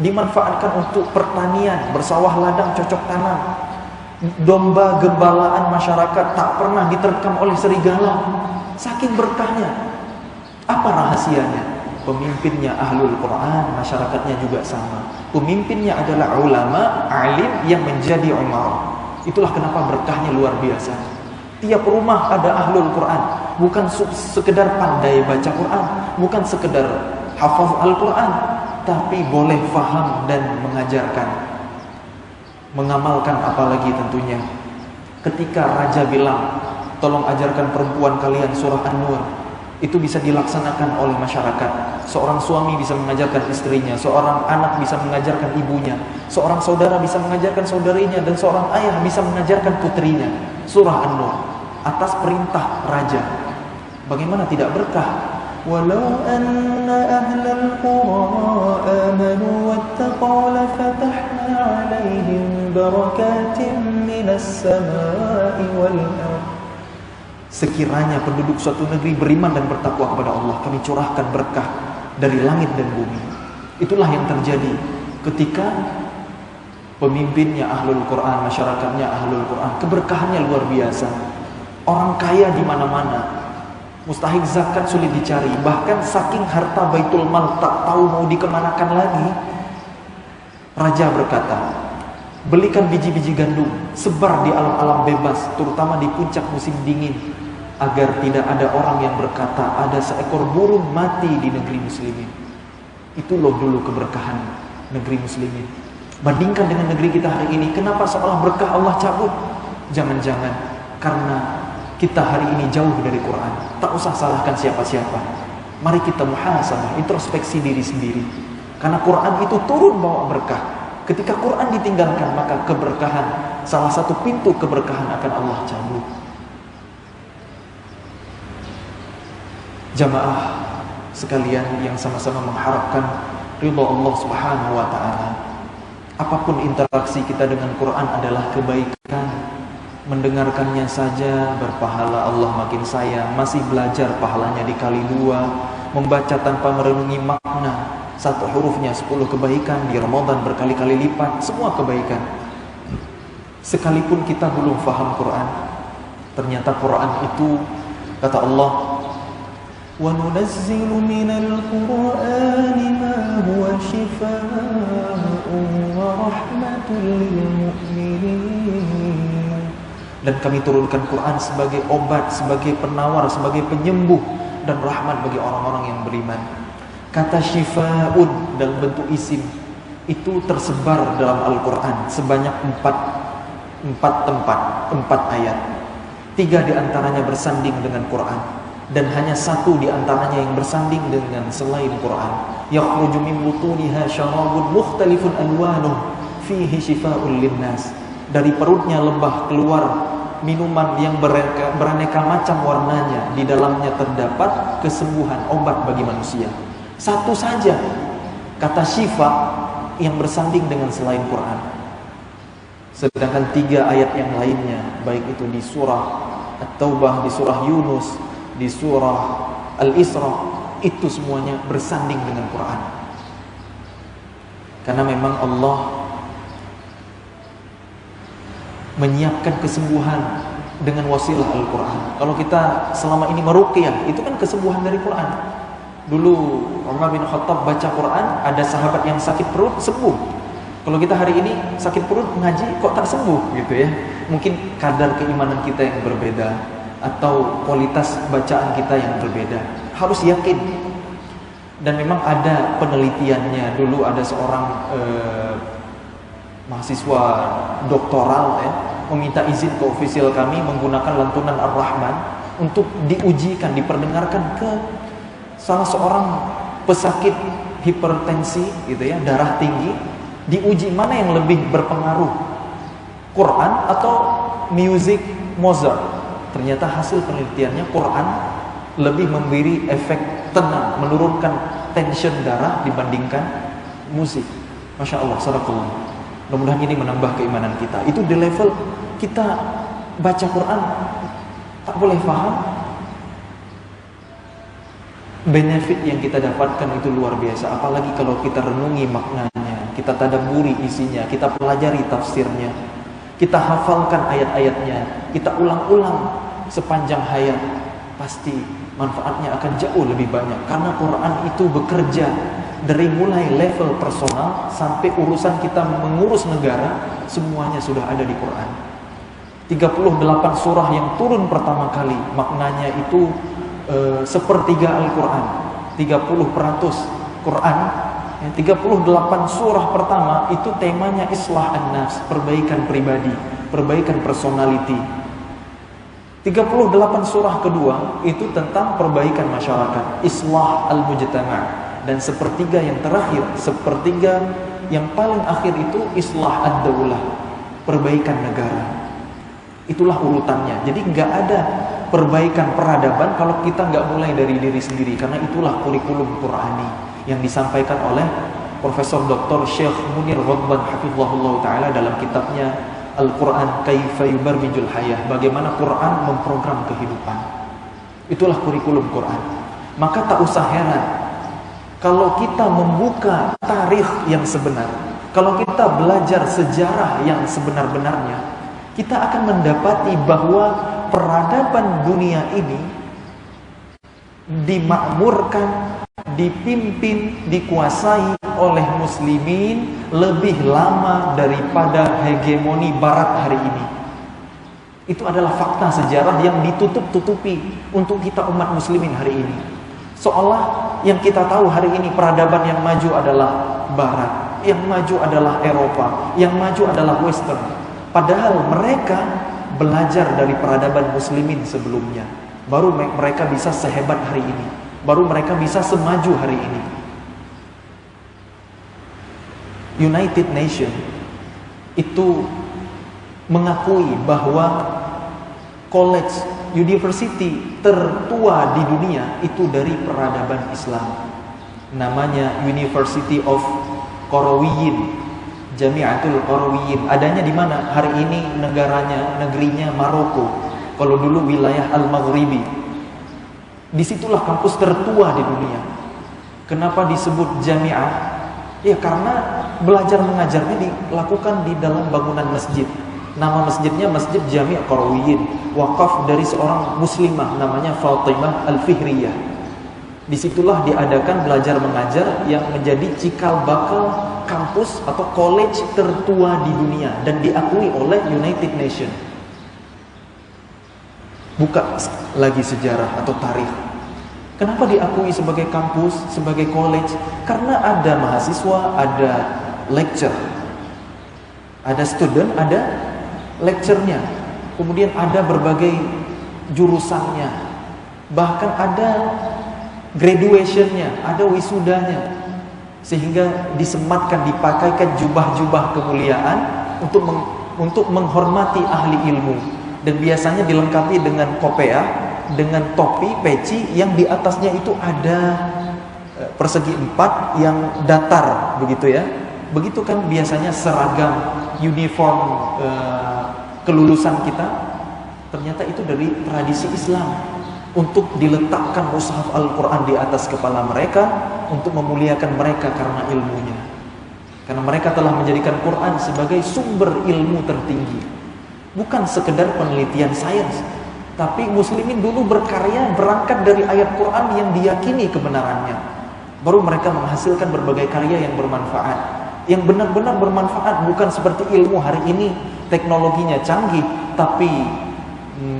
dimanfaatkan untuk pertanian, bersawah ladang, cocok tanam. Domba gembalaan masyarakat tak pernah diterkam oleh serigala. Saking berkahnya. Apa rahasianya? Pemimpinnya ahlul Quran, masyarakatnya juga sama. Pemimpinnya adalah ulama, alim yang menjadi umar. Itulah kenapa berkahnya luar biasa. Tiap rumah ada ahlul Quran. Bukan sekedar pandai baca Quran, bukan sekedar hafaz Al-Quran, tapi boleh faham dan mengajarkan, mengamalkan apalagi tentunya. Ketika raja bilang, tolong ajarkan perempuan kalian surah An-Nur, itu bisa dilaksanakan oleh masyarakat. Seorang suami bisa mengajarkan istrinya, seorang anak bisa mengajarkan ibunya, seorang saudara bisa mengajarkan saudarinya, dan seorang ayah bisa mengajarkan putrinya. Surah An-Nur atas perintah raja. Bagaimana tidak berkah? Walau anna ahlal qura amanu wattaqaw lafatahna 'alaihim barakatin minas samaa'i wal ardh. Sekiranya penduduk suatu negeri beriman dan bertakwa kepada Allah, kami curahkan berkah dari langit dan bumi. Itulah yang terjadi ketika pemimpinnya ahlul Quran, masyarakatnya ahlul Quran. Keberkahannya luar biasa. Orang kaya di mana-mana, mustahik zakat sulit dicari. Bahkan saking harta baitul mal tak tahu mau dikemanakan lagi, raja berkata, belikan biji-biji gandum, sebar di alam-alam bebas, terutama di puncak musim dingin, agar tidak ada orang yang berkata ada seekor burung mati di negeri muslimin. Itu loh dulu keberkahan negeri muslimin. Bandingkan dengan negeri kita hari ini, kenapa seolah berkah Allah cabut? Jangan-jangan karena kita hari ini jauh dari Quran, tak usah salahkan siapa-siapa. Mari kita muhasabah, introspeksi diri sendiri. Karena Quran itu turun bawa berkah. Ketika Quran ditinggalkan, maka keberkahan, salah satu pintu keberkahan akan Allah cabut. Jamaah sekalian yang sama-sama mengharapkan ridha Allah Subhanahu wa taala. Apapun interaksi kita dengan Quran adalah kebaikan. Mendengarkannya saja berpahala, Allah makin sayang. Masih belajar, pahalanya dikali 2. Membaca tanpa merenungi makna, 1 hurufnya 10 kebaikan. Di Ramadan berkali-kali lipat, semua kebaikan. Sekalipun kita belum faham Quran, ternyata Quran itu, kata Allah, وَنُنَزِّلُ مِنَ الْقُرْآنِ مَا هُوَ شِفَاءٌ وَرَحْمَةٌ لِلْمُؤْمِنِينَ. Dan kami turunkan Quran sebagai obat, sebagai penawar, sebagai penyembuh dan rahmat bagi orang-orang yang beriman. Kata syifa'un dalam bentuk isim itu tersebar dalam Al-Quran sebanyak 4 tempat, 4 ayat. 3 diantaranya bersanding dengan Quran, dan hanya 1 diantaranya yang bersanding dengan selain Quran. Yakhruju min butuniha syarabun mukhtalifun alwanuh fihi syifa'un linnas. Dari perutnya lebah keluar minuman yang beraneka macam warnanya. Di dalamnya terdapat kesembuhan, obat bagi manusia. 1 saja kata syifa yang bersanding dengan selain Quran. Sedangkan 3 ayat yang lainnya, baik itu di surah At-Taubah, di surah Yunus, di surah Al-Isra, itu semuanya bersanding dengan Quran. Karena memang Allah menyiapkan kesembuhan dengan wasilah Al-Quran. Kalau kita selama ini meruqyah, itu kan kesembuhan dari Quran. Dulu Umar bin Khattab baca Quran, ada sahabat yang sakit perut sembuh. Kalau kita hari ini sakit perut ngaji kok tak sembuh gitu ya. Mungkin kadar keimanan kita yang berbeda, atau kualitas bacaan kita yang berbeda. Harus yakin. Dan memang ada penelitiannya. Dulu ada seorang mahasiswa doktoral ya, meminta izin ke ofisial kami menggunakan lantunan Ar-Rahman untuk diujikan, diperdengarkan ke salah seorang pesakit hipertensi gitu ya, darah tinggi. Diuji mana yang lebih berpengaruh, Quran atau music Mozart. Ternyata hasil penelitiannya Quran lebih memberi efek tenang, menurunkan tension darah dibandingkan musik. Masya Allah, sadaqallah. Mudah-mudahan ini menambah keimanan kita. Itu di level kita baca Quran tak boleh paham, benefit yang kita dapatkan itu luar biasa. Apalagi kalau kita renungi maknanya, kita tadabburi isinya, kita pelajari tafsirnya, kita hafalkan ayat-ayatnya, kita ulang-ulang sepanjang hayat, pasti manfaatnya akan jauh lebih banyak. Karena Quran itu bekerja dari mulai level personal sampai urusan kita mengurus negara, semuanya sudah ada di Quran. 38 surah yang turun pertama kali, maknanya itu sepertiga Al-Quran, 30% Quran. 38 surah pertama itu temanya islah an-nafs, perbaikan pribadi, perbaikan personality. 38 surah kedua itu tentang perbaikan masyarakat, islah al-mujtama'. Dan sepertiga yang terakhir, sepertiga yang paling akhir itu islah ad-daulah, perbaikan negara. Itulah urutannya. Jadi nggak ada perbaikan peradaban kalau kita nggak mulai dari diri sendiri. Karena itulah kurikulum Qurani yang disampaikan oleh Profesor Dr. Syekh Munir Ghadban hafizahullah ta'ala dalam kitabnya Al-Quran Kaifa Yubarrijul Hayah, bagaimana Quran memprogram kehidupan. Itulah kurikulum Quran. Maka tak usah heran kalau kita membuka tarikh yang sebenar, kalau kita belajar sejarah yang sebenar-benarnya, kita akan mendapati bahwa peradaban dunia ini dimakmurkan, dipimpin, dikuasai oleh muslimin lebih lama daripada hegemoni barat hari ini. Itu adalah fakta sejarah yang ditutup-tutupi untuk kita umat muslimin hari ini. Seolah yang kita tahu hari ini peradaban yang maju adalah barat, yang maju adalah Eropa, yang maju adalah Western. Padahal mereka belajar dari peradaban muslimin sebelumnya. Baru mereka bisa sehebat hari ini. Baru mereka bisa semaju hari ini. United Nations itu mengakui bahwa college, university tertua di dunia itu dari peradaban Islam. Namanya University of Qarawiyyin, Jami'atul Qarawiyyin. Adanya di mana? Hari ini negerinya Maroko. Kalau dulu wilayah Al-Maghribi. Disitulah kampus tertua di dunia. Kenapa disebut Jami'ah? Ya karena belajar mengajarnya dilakukan di dalam bangunan masjid. Nama masjidnya Masjid Jami' Qarawiyyin, wakaf dari seorang muslimah namanya Fatimah Al-Fihriyah. Disitulah diadakan belajar mengajar yang menjadi cikal bakal kampus atau college tertua di dunia dan diakui oleh United Nations. Buka lagi sejarah atau tarikh. Kenapa diakui sebagai kampus, sebagai college? Karena ada mahasiswa, ada lecture, ada student, ada lecture-nya. Kemudian ada berbagai jurusannya. Bahkan ada graduation-nya, ada wisudanya. Sehingga disematkan, dipakaikan jubah-jubah kemuliaan untuk menghormati ahli ilmu. Dan biasanya dilengkapi dengan kopiah, dengan topi, peci yang di atasnya itu ada persegi 4 yang datar begitu ya. Begitu kan biasanya seragam uniform kelulusan kita. Ternyata itu dari tradisi Islam untuk diletakkan mushaf Al-Quran di atas kepala mereka untuk memuliakan mereka karena ilmunya. Karena mereka telah menjadikan Quran sebagai sumber ilmu tertinggi. Bukan sekedar penelitian sains, tapi muslimin dulu berkarya berangkat dari ayat Quran yang diyakini kebenarannya. Baru mereka menghasilkan berbagai karya yang bermanfaat, yang benar-benar bermanfaat, bukan seperti ilmu hari ini teknologinya canggih tapi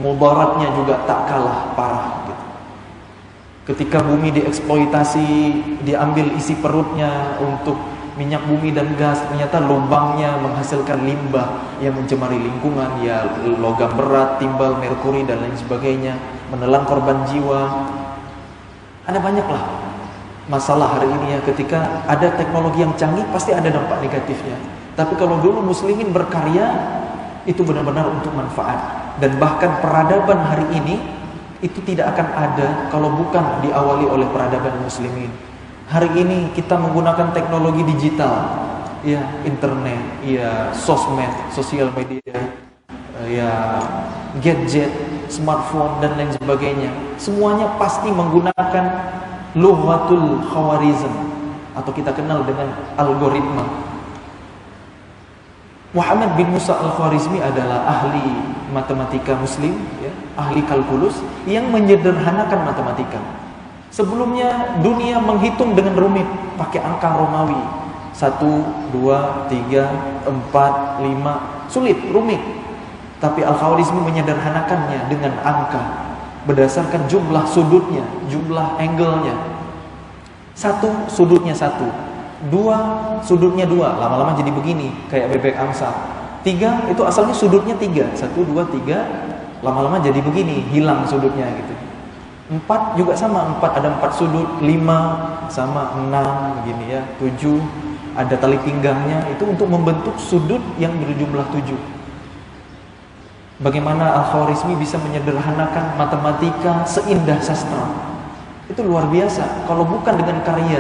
mudaratnya juga tak kalah parah gitu. Ketika bumi dieksploitasi, diambil isi perutnya untuk minyak bumi dan gas, ternyata lubangnya menghasilkan limbah yang mencemari lingkungan, ya logam berat, timbal, merkuri dan lain sebagainya, menelan korban jiwa. Ada banyaklah masalah hari ini ya, ketika ada teknologi yang canggih pasti ada dampak negatifnya. Tapi kalau dulu muslimin berkarya itu benar-benar untuk manfaat. Dan bahkan peradaban hari ini itu tidak akan ada kalau bukan diawali oleh peradaban muslimin. Hari ini kita menggunakan teknologi digital, ya internet, ya sosmed, sosial media, ya gadget, smartphone dan lain sebagainya. Semuanya pasti menggunakan lughatul khawarizm atau kita kenal dengan algoritma. Muhammad bin Musa al-Khwarizmi adalah ahli matematika muslim, ya, ahli kalkulus yang menyederhanakan matematika. Sebelumnya dunia menghitung dengan rumit pakai angka Romawi 1, 2, 3, 4, 5, sulit, rumit. Tapi Al-Khwarizmi menyederhanakannya dengan angka berdasarkan jumlah sudutnya, jumlah angle-nya. 1 sudutnya 1, 2 sudutnya 2, lama-lama jadi begini kayak bebek angsa. 3 itu asalnya sudutnya 3, 1, 2, 3, lama-lama jadi begini, hilang sudutnya gitu. 4 juga sama, 4 ada 4 sudut, 5 sama 6 begini ya, 7 ada tali pinggangnya, itu untuk membentuk sudut yang berjumlah 7. Bagaimana Al-Khwarizmi bisa menyederhanakan matematika seindah sastra? Itu luar biasa. Kalau bukan dengan karya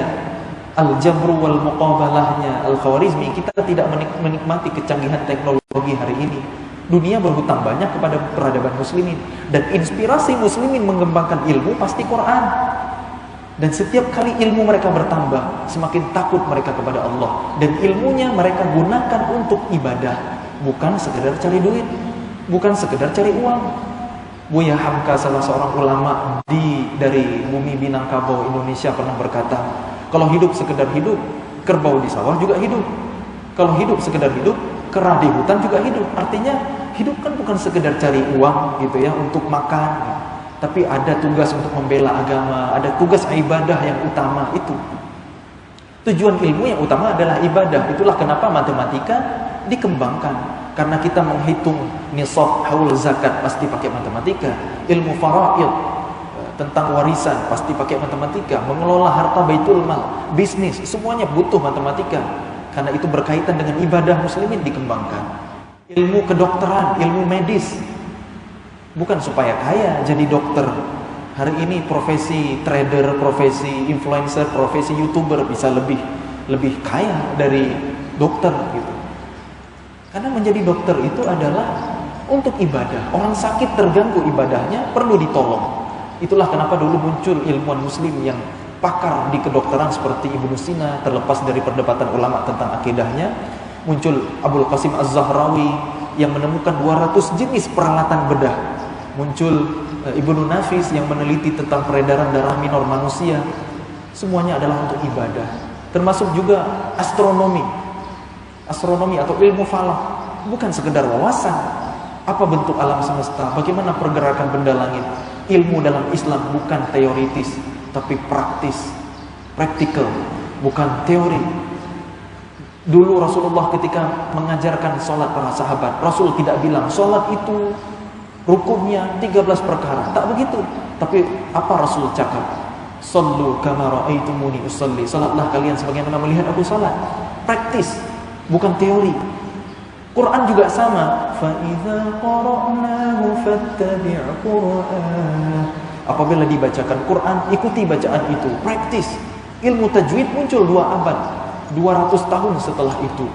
Al-Jabru wal Muqabalahnya Al-Khwarizmi, kita tidak menikmati kecanggihan teknologi hari ini. Dunia berhutang banyak kepada peradaban muslimin, dan inspirasi muslimin mengembangkan ilmu pasti Quran. Dan setiap kali ilmu mereka bertambah, semakin takut mereka kepada Allah, dan ilmunya mereka gunakan untuk ibadah, bukan sekedar cari duit, bukan sekedar cari uang. Buya Hamka, salah seorang ulama dari bumi Minangkabau, Indonesia, pernah berkata, kalau hidup sekedar hidup, kerbau di sawah juga hidup. Kalau hidup sekedar hidup, kera di hutan juga hidup. Artinya hidup kan bukan sekedar cari uang gitu ya, untuk makan, tapi ada tugas untuk membela agama, ada tugas ibadah yang utama itu. Tujuan ilmu yang utama adalah ibadah. Itulah kenapa matematika dikembangkan. Karena kita menghitung nisab haul zakat pasti pakai matematika, ilmu faraid tentang warisan pasti pakai matematika, mengelola harta baitul mal, bisnis, semuanya butuh matematika. Karena itu berkaitan dengan ibadah muslimin dikembangkan. Ilmu kedokteran, ilmu medis, bukan supaya kaya jadi dokter. Hari ini profesi trader, profesi influencer, profesi YouTuber bisa lebih kaya dari dokter gitu. Karena menjadi dokter itu adalah untuk ibadah. Orang sakit terganggu ibadahnya perlu ditolong. Itulah kenapa dulu muncul ilmuwan muslim yang pakar di kedokteran seperti Ibnu Sina, terlepas dari perdebatan ulama tentang akidahnya. Muncul Abul Qasim Az-Zahrawi yang menemukan 200 jenis peralatan bedah. Muncul Ibnu Nafis yang meneliti tentang peredaran darah minor manusia. Semuanya adalah untuk ibadah. Termasuk juga astronomi atau ilmu falak. Bukan sekedar wawasan. Apa bentuk alam semesta, bagaimana pergerakan benda langit. Ilmu dalam Islam bukan teoritis, tapi praktis, praktikal, bukan teori. Dulu Rasulullah ketika mengajarkan sholat para sahabat, Rasul tidak bilang sholat itu rukunnya 13 perkara, tak begitu. Tapi apa Rasul cakap? Sallu kama ra'aitumuni usalli. Salatlah kalian sebagaimana melihat aku salat. Praktis, bukan teori. Quran juga sama. Fa idza qara'nahu fattabi' Qur'an. Apabila dibacakan Quran, ikuti bacaan itu. Praktis. Ilmu tajwid muncul 2 abad, 200 tahun setelah itu.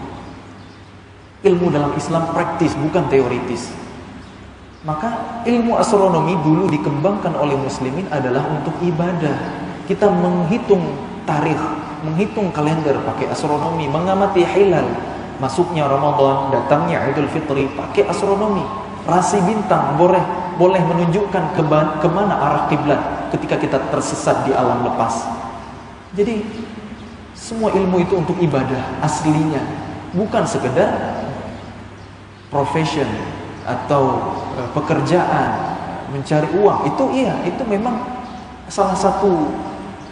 Ilmu dalam Islam praktis, bukan teoritis. Maka ilmu astronomi dulu dikembangkan oleh muslimin adalah untuk ibadah. Kita menghitung tarikh, menghitung kalender pakai astronomi, mengamati hilal, masuknya Ramadan, datangnya Idul Fitri pakai astronomi. Rasi bintang boleh menunjukkan kemana arah kiblat ketika kita tersesat di alam lepas. Jadi semua ilmu itu untuk ibadah aslinya, bukan sekedar profession atau pekerjaan, mencari uang. Itu memang salah satu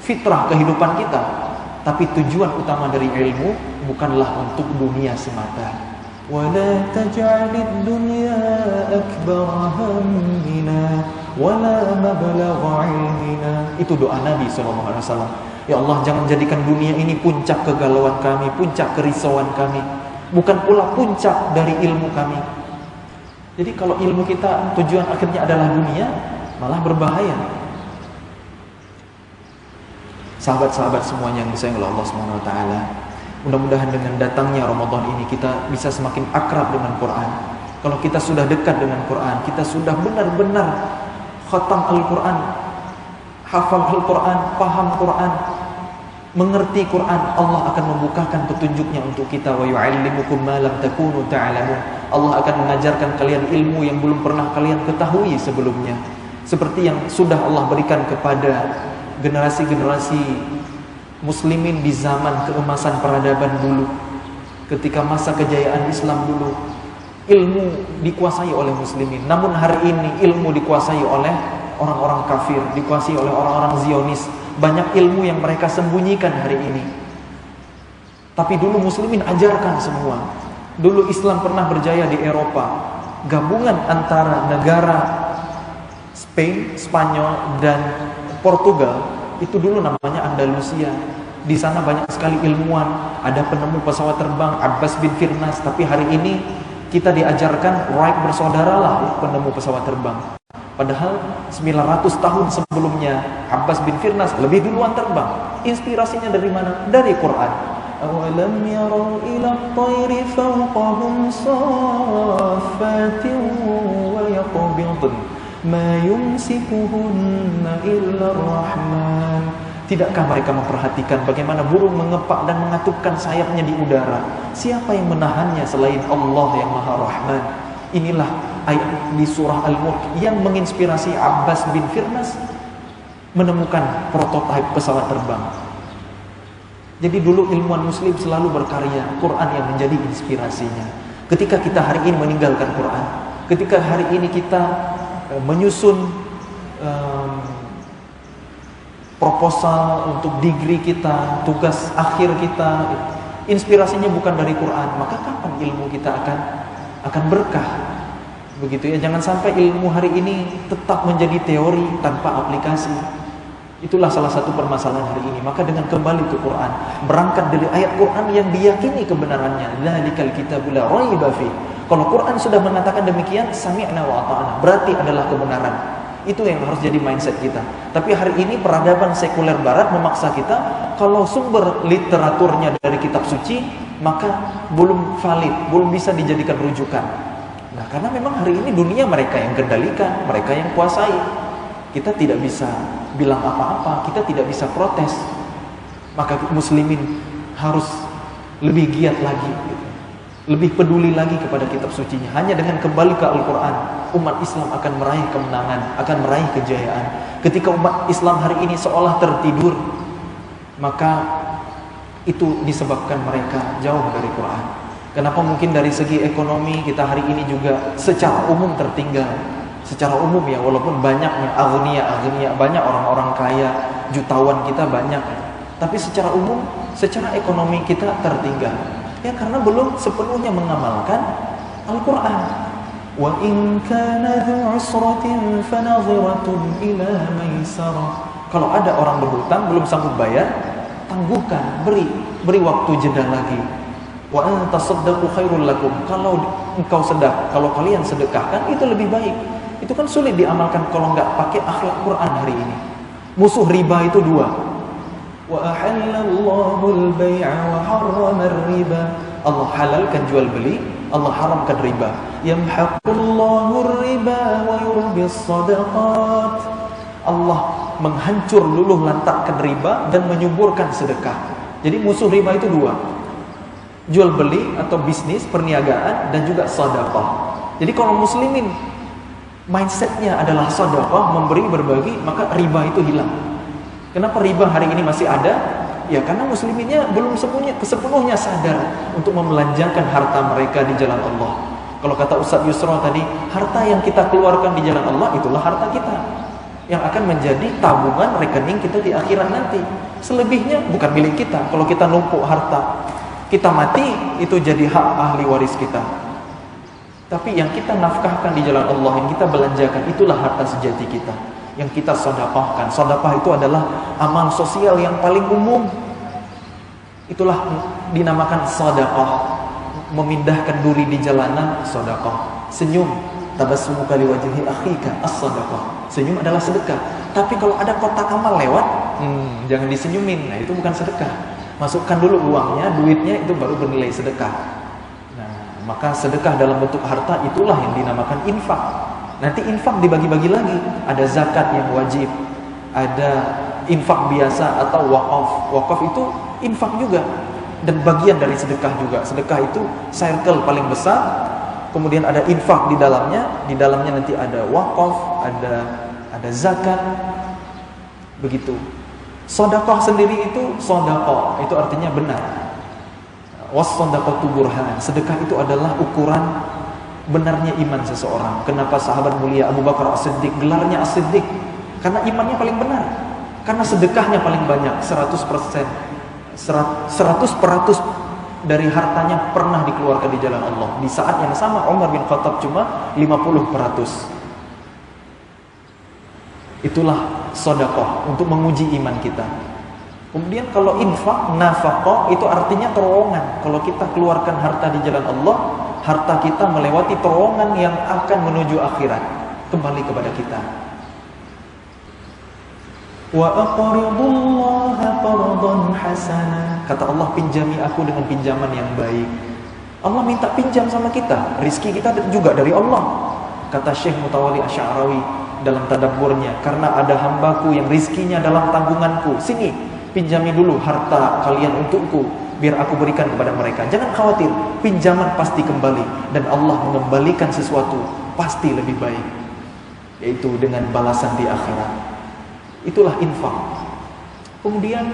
fitrah kehidupan kita. Tapi tujuan utama dari ilmu bukanlah untuk dunia semata. Wala taj'alid dunya akbar hammina wala mablagha ilmina. Itu doa Nabi SAW. Ya Allah, jangan jadikan dunia ini puncak kegalauan kami, puncak kerisauan kami, bukan pula puncak dari ilmu kami. Jadi kalau ilmu kita tujuan akhirnya adalah dunia, malah berbahaya. Sahabat-sahabat semuanya yang disayang oleh Allah Subhanahu wa taala, mudah-mudahan dengan datangnya Ramadan ini kita bisa semakin akrab dengan Quran. Kalau kita sudah dekat dengan Quran, kita sudah benar-benar khatam Al-Quran, hafal Al-Quran, paham Quran, mengerti Quran, Allah akan membukakan petunjuknya untuk kita. Wa yu'allimukum ma lam takunu ta'lamun. Allah akan mengajarkan kalian ilmu yang belum pernah kalian ketahui sebelumnya. Seperti yang sudah Allah berikan kepada generasi-generasi muslimin di zaman keemasan peradaban dulu. Ketika masa kejayaan Islam dulu, ilmu dikuasai oleh muslimin. Namun hari ini ilmu dikuasai oleh orang-orang kafir, dikuasai oleh orang-orang Zionis. Banyak ilmu yang mereka sembunyikan hari ini. Tapi dulu muslimin ajarkan semua. Dulu Islam pernah berjaya di Eropa. Gabungan antara negara Spain, Spanyol dan Portugal, itu dulu namanya Andalusia. Di sana banyak sekali ilmuwan, ada penemu pesawat terbang Abbas bin Firnas. Tapi hari ini kita diajarkan Wright bersaudaralah penemu pesawat terbang. Padahal 900 tahun sebelumnya Abbas bin Firnas lebih duluan terbang. Inspirasinya dari mana? Dari Quran. Awalam yarau ila at-tayri fawqahum saffatin wa yaqbidun ma yumsikuhunna illa ar-rahman. Tidakkah mereka memperhatikan bagaimana burung mengepak dan mengatupkan sayapnya di udara? Siapa yang menahannya selain Allah yang Maha Rahman? Inilah ayat di surah Al-Mulk yang menginspirasi Abbas bin Firnas menemukan prototipe pesawat terbang. Jadi dulu ilmuwan muslim selalu berkarya, Quran yang menjadi inspirasinya. Ketika kita hari ini meninggalkan Quran, ketika hari ini kita menyusun proposal untuk degree kita, tugas akhir kita, inspirasinya bukan dari Quran, maka kapan ilmu kita akan akan berkah. Begitu ya, jangan sampai ilmu hari ini tetap menjadi teori tanpa aplikasi. Itulah salah satu permasalahan hari ini. Maka dengan kembali ke Quran, berangkat dari ayat Quran yang diyakini kebenarannya, dzalikal kitabul la raiba fi. Kalau Quran sudah mengatakan demikian, sami'na wa ata'na, berarti adalah kebenaran. Itu yang harus jadi mindset kita. Tapi hari ini peradaban sekuler barat memaksa kita, kalau sumber literaturnya dari kitab suci, maka belum valid, belum bisa dijadikan rujukan. Nah, karena memang hari ini dunia mereka yang kendalikan, mereka yang kuasai. Kita tidak bisa bilang apa-apa, kita tidak bisa protes. Maka muslimin harus lebih giat lagi, lebih peduli lagi kepada kitab sucinya. Hanya dengan kembali ke Al-Quran, umat Islam akan meraih kemenangan, akan meraih kejayaan. Ketika umat Islam hari ini seolah tertidur, maka itu disebabkan mereka jauh dari Quran. Kenapa mungkin dari segi ekonomi kita hari ini juga secara umum tertinggal. Secara umum ya, walaupun banyaknya agniya, banyak orang-orang kaya, jutawan kita banyak, tapi secara umum, secara ekonomi kita tertinggal. Ya karena belum sepenuhnya mengamalkan Al-Quran. Wa in kana dzu usratin fanadhiratun ila maisarah. Kalau ada orang berhutang belum sanggup bayar, tangguhkan, beri waktu jeda lagi. Wa an tasaddaqu khairul lakum. Kalau kalian sedekahkan itu lebih baik. Itu kan sulit diamalkan kalau nggak pakai akhlak Quran hari ini. Musuh riba itu dua. Wa ahallallahu al-bai'a wa harrama ar-riba. Allah halalkan jual beli, Allah haramkan riba. Yamhaqullahu ar-riba wa yurbis sadaqat. Allah menghancur luluh lantakkan riba dan menyuburkan sedekah. Jadi musuh riba itu dua. Jual beli atau bisnis, perniagaan, dan juga sedekah. Jadi kalau muslimin mindsetnya adalah sedekah, memberi, berbagi, maka riba itu hilang. Kenapa riba hari ini masih ada? Ya karena musliminnya belum sepenuhnya sadar untuk membelanjakan harta mereka di jalan Allah. Kalau kata Ustaz Yusra tadi, harta yang kita keluarkan di jalan Allah itulah harta kita, yang akan menjadi tabungan rekening kita di akhirat nanti. Selebihnya bukan milik kita. Kalau kita numpuk harta, kita mati, itu jadi hak ahli waris kita. Tapi yang kita nafkahkan di jalan Allah, yang kita belanjakan, itulah harta sejati kita, yang kita sedekahkan. Sedekah itu adalah amal sosial yang paling umum. Itulah dinamakan sedekah. Memindahkan duri di jalanan, sedekah. Senyum, tabassumuka liwajhi akhika, as-sedekah. Senyum adalah sedekah. Tapi kalau ada kotak amal lewat, jangan disenyumin. Nah, itu bukan sedekah. Masukkan dulu uangnya, duitnya, itu baru bernilai sedekah. Maka sedekah dalam bentuk harta itulah yang dinamakan infak. Nanti infak dibagi-bagi lagi. Ada zakat yang wajib, ada infak biasa atau wakaf. Wakaf itu infak juga, dan bagian dari sedekah juga. Sedekah itu circle paling besar. Kemudian ada infak di dalamnya. Di dalamnya nanti ada wakaf, ada zakat. Begitu. Sedekah sendiri itu sedekah, itu artinya benar. Was-shadaqatu burhan. Sedekah itu adalah ukuran benarnya iman seseorang. Kenapa sahabat mulia Abu Bakar As-Siddiq gelarnya As-Siddiq? Karena imannya paling benar. Karena sedekahnya paling banyak, 100%. 100% dari hartanya pernah dikeluarkan di jalan Allah. Di saat yang sama Umar bin Khattab cuma 50%. Itulah sedekah untuk menguji iman kita. Kemudian kalau infak, nafaqah, itu artinya terowongan. Kalau kita keluarkan harta di jalan Allah, harta kita melewati terowongan yang akan menuju akhirat, kembali kepada kita. Wa aqridullaha qardan hasana. Kata Allah, pinjami aku dengan pinjaman yang baik. Allah minta pinjam sama kita. Rizki kita juga dari Allah. Kata Syekh Mutawalli Asy'arawi dalam tadabburnya, karena ada hambaku yang rizkinya dalam tanggunganku. Sini, pinjami dulu harta kalian untukku, biar aku berikan kepada mereka. Jangan khawatir, pinjaman pasti kembali, dan Allah mengembalikan sesuatu pasti lebih baik, yaitu dengan balasan di akhirat. Itulah infak. Kemudian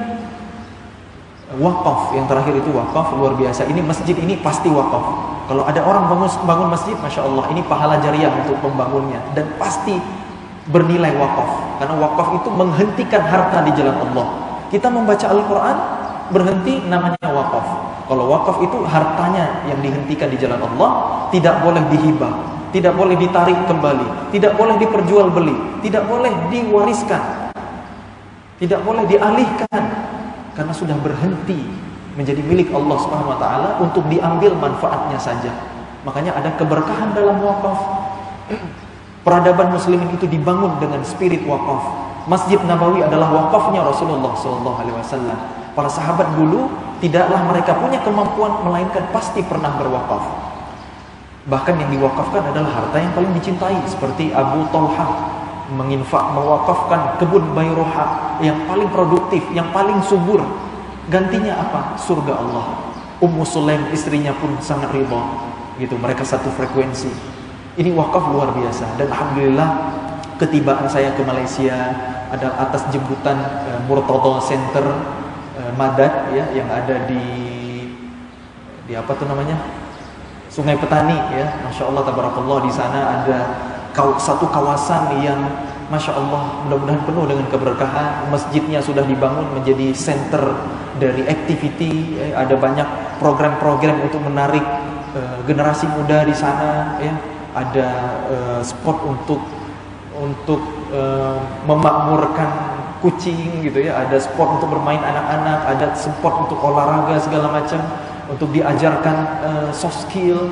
wakaf, yang terakhir itu wakaf, luar biasa. Ini masjid ini pasti wakaf. Kalau ada orang bangun masjid, Masya Allah, ini pahala jariah untuk pembangunnya, dan pasti bernilai wakaf. Karena wakaf itu menghentikan harta di jalan Allah. Kita membaca Al-Quran, berhenti, namanya wakaf. Kalau wakaf itu hartanya yang dihentikan di jalan Allah, tidak boleh dihibah, tidak boleh ditarik kembali, tidak boleh diperjualbeli, tidak boleh diwariskan, tidak boleh dialihkan, karena sudah berhenti menjadi milik Allah Subhanahu wa taala untuk diambil manfaatnya saja. Makanya ada keberkahan dalam wakaf. Peradaban muslimin itu dibangun dengan spirit wakaf. Masjid Nabawi adalah wakafnya Rasulullah SAW. Para sahabat dulu tidaklah mereka punya kemampuan, melainkan pasti pernah berwakaf. Bahkan yang diwakafkan adalah harta yang paling dicintai, seperti Abu Talha mewakafkan kebun Bayruha yang paling produktif, yang paling subur. Gantinya apa? Surga Allah. Ummu Sulaim istrinya pun sangat ridha. Gitu, mereka satu frekuensi. Ini wakaf luar biasa. Dan alhamdulillah ketibaan saya ke Malaysia ada atas jemputan Murtada Center Madat ya, yang ada di apa tuh namanya? Sungai Petani ya. Masya Allah tabarakallah, di sana ada satu kawasan yang Masya Allah mudah-mudahan penuh dengan keberkahan. Masjidnya sudah dibangun menjadi center dari activity ya. Ada banyak program-program untuk menarik generasi muda di sana ya. Ada spot untuk memakmurkan kucing gitu ya, ada spot untuk bermain anak-anak, ada spot untuk olahraga segala macam, untuk diajarkan soft skill,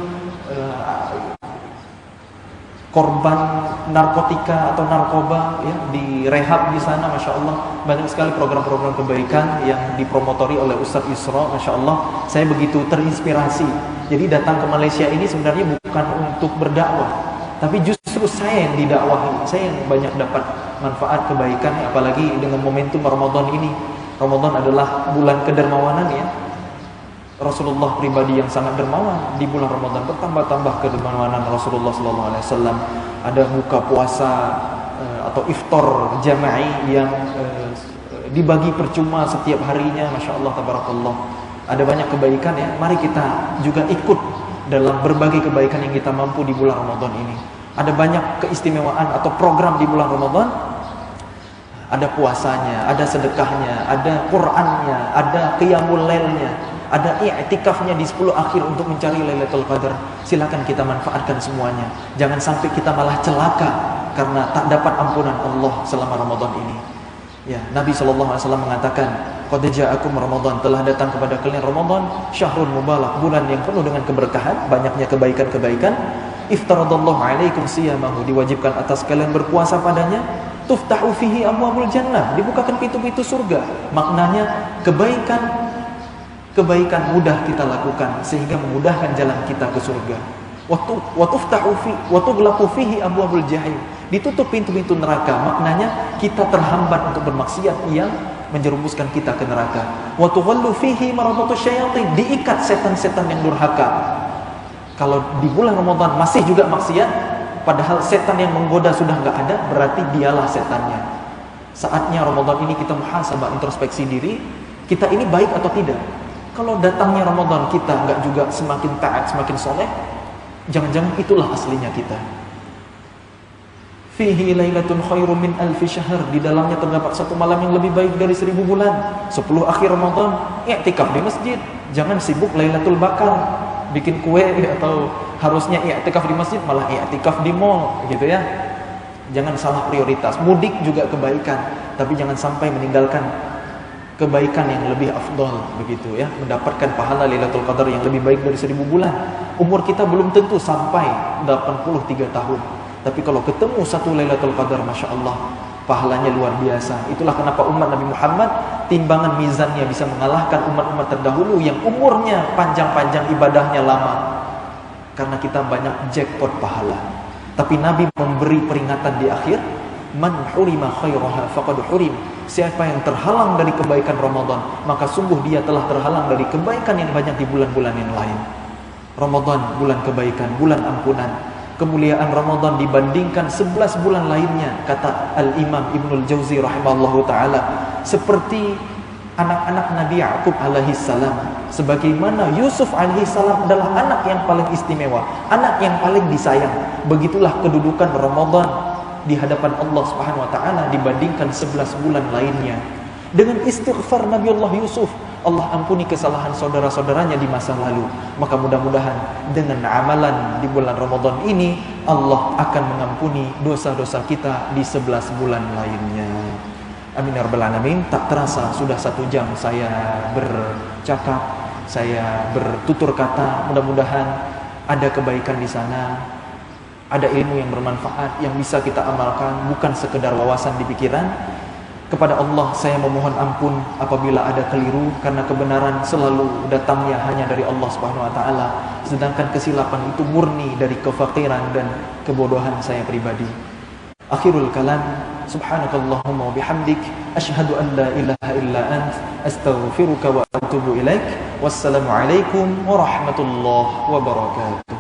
korban narkotika atau narkoba ya, direhab di sana. Masya Allah banyak sekali program-program kebaikan yang dipromotori oleh Ustadz Isra. Masya Allah saya begitu terinspirasi. Jadi datang ke Malaysia ini sebenarnya bukan untuk berdakwah, tapi justru saya yang didakwahi, saya yang banyak dapat manfaat kebaikan, apalagi dengan momentum Ramadan ini. Ramadan adalah bulan kedermawanan ya. Rasulullah pribadi yang sangat dermawan. Di bulan Ramadan bertambah-tambah kedermawanan Rasulullah SAW. Ada buka puasa atau iftar jama'i yang dibagi percuma setiap harinya. Masya Allah tabarakallah. Ada banyak kebaikan ya. Mari kita juga ikut dalam berbagai kebaikan yang kita mampu di bulan Ramadan ini. Ada banyak keistimewaan atau program di bulan Ramadan. Ada puasanya, ada sedekahnya, ada Qur'annya, ada qiyamul lailnya, ada i'tikafnya di 10 akhir untuk mencari Lailatul Qadar. Silakan kita manfaatkan semuanya. Jangan sampai kita malah celaka karena tak dapat ampunan Allah selama Ramadan ini. Ya, Nabi SAW mengatakan, "Qad ja'akum Ramadan," telah datang kepada kalian Ramadan, syahrul mubarak, bulan yang penuh dengan keberkahan, banyaknya kebaikan-kebaikan. Iftaradallahu 'alaikum siyamahu, diwajibkan atas kalian berpuasa padanya. Tuftahu fihi abwabul jannah, dibukakan pintu-pintu surga. Maknanya kebaikan mudah kita lakukan sehingga memudahkan jalan kita ke surga. Wa tuftahu fi wa tughlaqu fihi abwabul jahim, ditutup pintu-pintu neraka. Maknanya kita terhambat untuk bermaksiat yang menjerumuskan kita ke neraka. Wa tughallu fihi maradatus syayatin, diikat setan-setan yang durhaka. Kalau di bulan Ramadan masih juga maksiat, padahal setan yang menggoda sudah nggak ada, berarti dialah setannya. Saatnya Ramadan ini kita muhasabah, introspeksi diri, kita ini baik atau tidak. Kalau datangnya Ramadan kita nggak juga semakin taat, semakin soleh, jangan-jangan itulah aslinya kita. Fihi lailatun khairum min alfi syahr, di dalamnya terdapat satu malam yang lebih baik dari 1000 bulan. 10 akhir Ramadan, i'tikaf di masjid. Jangan sibuk Lailatul Bakar, bikin kue atau harusnya i'tikaf di masjid malah i'tikaf di mall gitu ya. Jangan salah prioritas. Mudik juga kebaikan, tapi jangan sampai meninggalkan kebaikan yang lebih afdal begitu ya, mendapatkan pahala Lailatul Qadar yang lebih baik dari 1000 bulan. Umur kita belum tentu sampai 83 tahun, tapi kalau ketemu satu Lailatul Qadar, Masya Allah pahalanya luar biasa. Itulah kenapa umat Nabi Muhammad timbangan mizannya bisa mengalahkan umat-umat terdahulu yang umurnya panjang-panjang, ibadahnya lama, karena kita banyak jackpot pahala. Tapi Nabi memberi peringatan di akhir, man hurima khairaha faqad hurim. Siapa yang terhalang dari kebaikan Ramadan, maka sungguh dia telah terhalang dari kebaikan yang banyak di bulan-bulan yang lain. Ramadan bulan kebaikan, bulan ampunan. Kemuliaan Ramadan dibandingkan 11 bulan lainnya, kata Al-Imam Ibnul Jauzi rahimahullahu ta'ala, seperti anak-anak Nabi Ya'qub alaihi salam, sebagaimana Yusuf alaihi salam adalah anak yang paling istimewa, anak yang paling disayang. Begitulah kedudukan Ramadan di hadapan Allah Subhanahu wa taala dibandingkan 11 bulan lainnya. Dengan istighfar Nabiullah Yusuf, Allah ampuni kesalahan saudara-saudaranya di masa lalu. Maka mudah-mudahan dengan amalan di bulan Ramadan ini Allah akan mengampuni dosa-dosa kita di 11 bulan lainnya. Amin ya rabbal alamin. Tak terasa sudah 1 jam saya bercakap, saya bertutur kata. Mudah-mudahan ada kebaikan di sana, ada ilmu yang bermanfaat yang bisa kita amalkan, bukan sekedar wawasan di pikiran. Kepada Allah saya memohon ampun apabila ada keliru, karena kebenaran selalu datangnya hanya dari Allah Subhanahu wa taala, sedangkan kesilapan itu murni dari kefakiran dan kebodohan saya pribadi. Akhirul kalam, subhanakallahumma wa bihamdik, asyhadu an la ilaha illa ant, astaghfiruka wa atubu ilaik. Wassalamu alaikum warahmatullahi wabarakatuh.